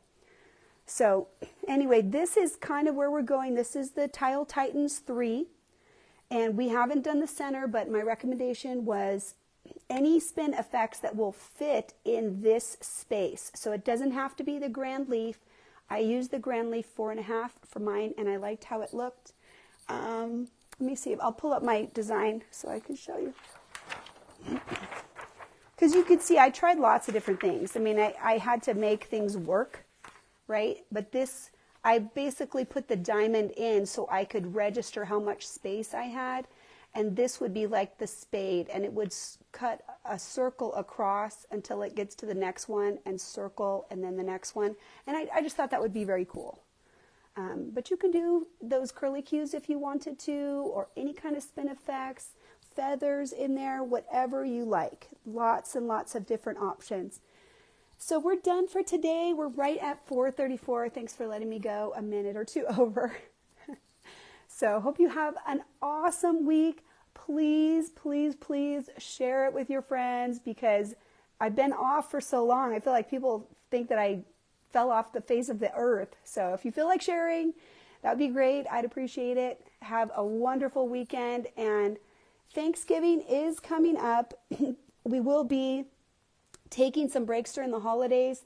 So anyway, this is kind of where we're going. This is the Tile Titans 3. And we haven't done the center, but my recommendation was any spin effects that will fit in this space. So it doesn't have to be the grand leaf. I used the grand leaf 4.5 for mine, and I liked how it looked. Let me see. I'll pull up my design so I can show you. Because you can see I tried lots of different things. I mean, I had to make things work, right? But this, I basically put the diamond in so I could register how much space I had. And this would be like the spade, and it would cut a circle across until it gets to the next one, and circle, and then the next one. And I just thought that would be very cool. But you can do those curlicues if you wanted to, or any kind of spin effects, feathers in there, whatever you like. Lots and lots of different options. So we're done for today. We're right at 4:34. Thanks for letting me go a minute or two over. So hope you have an awesome week. Please, please, please share it with your friends, because I've been off for so long. I feel like people think that I fell off the face of the earth. So if you feel like sharing, that would be great. I'd appreciate it. Have a wonderful weekend. And Thanksgiving is coming up. We will be taking some breaks during the holidays.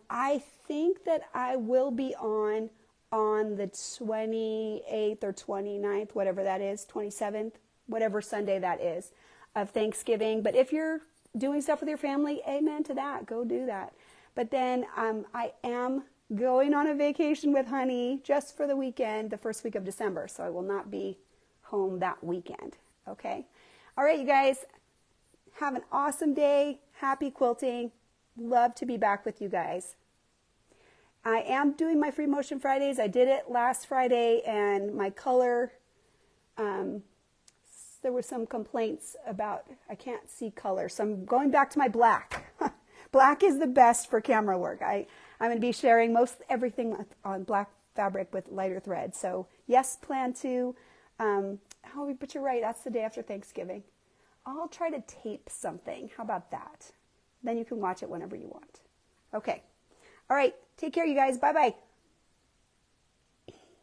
I think that I will be on the 28th or 29th, whatever that is, 27th, whatever Sunday that is, of Thanksgiving. But if you're doing stuff with your family, amen to that. Go do that. But then I am going on a vacation with Honey just for the weekend, the first week of December. So I will not be home that weekend. Okay? All right, you guys. Have an awesome day. Happy quilting. Love to be back with you guys. I am doing my Free Motion Fridays. I did it last Friday, and my color, there were some complaints about I can't see color. So I'm going back to my black. Black is the best for camera work. I'm going to be sharing most everything on black fabric with lighter thread. So yes, plan to. But you're right. That's the day after Thanksgiving. I'll try to tape something. How about that? Then you can watch it whenever you want. Okay. All right. Take care, you guys. Bye-bye.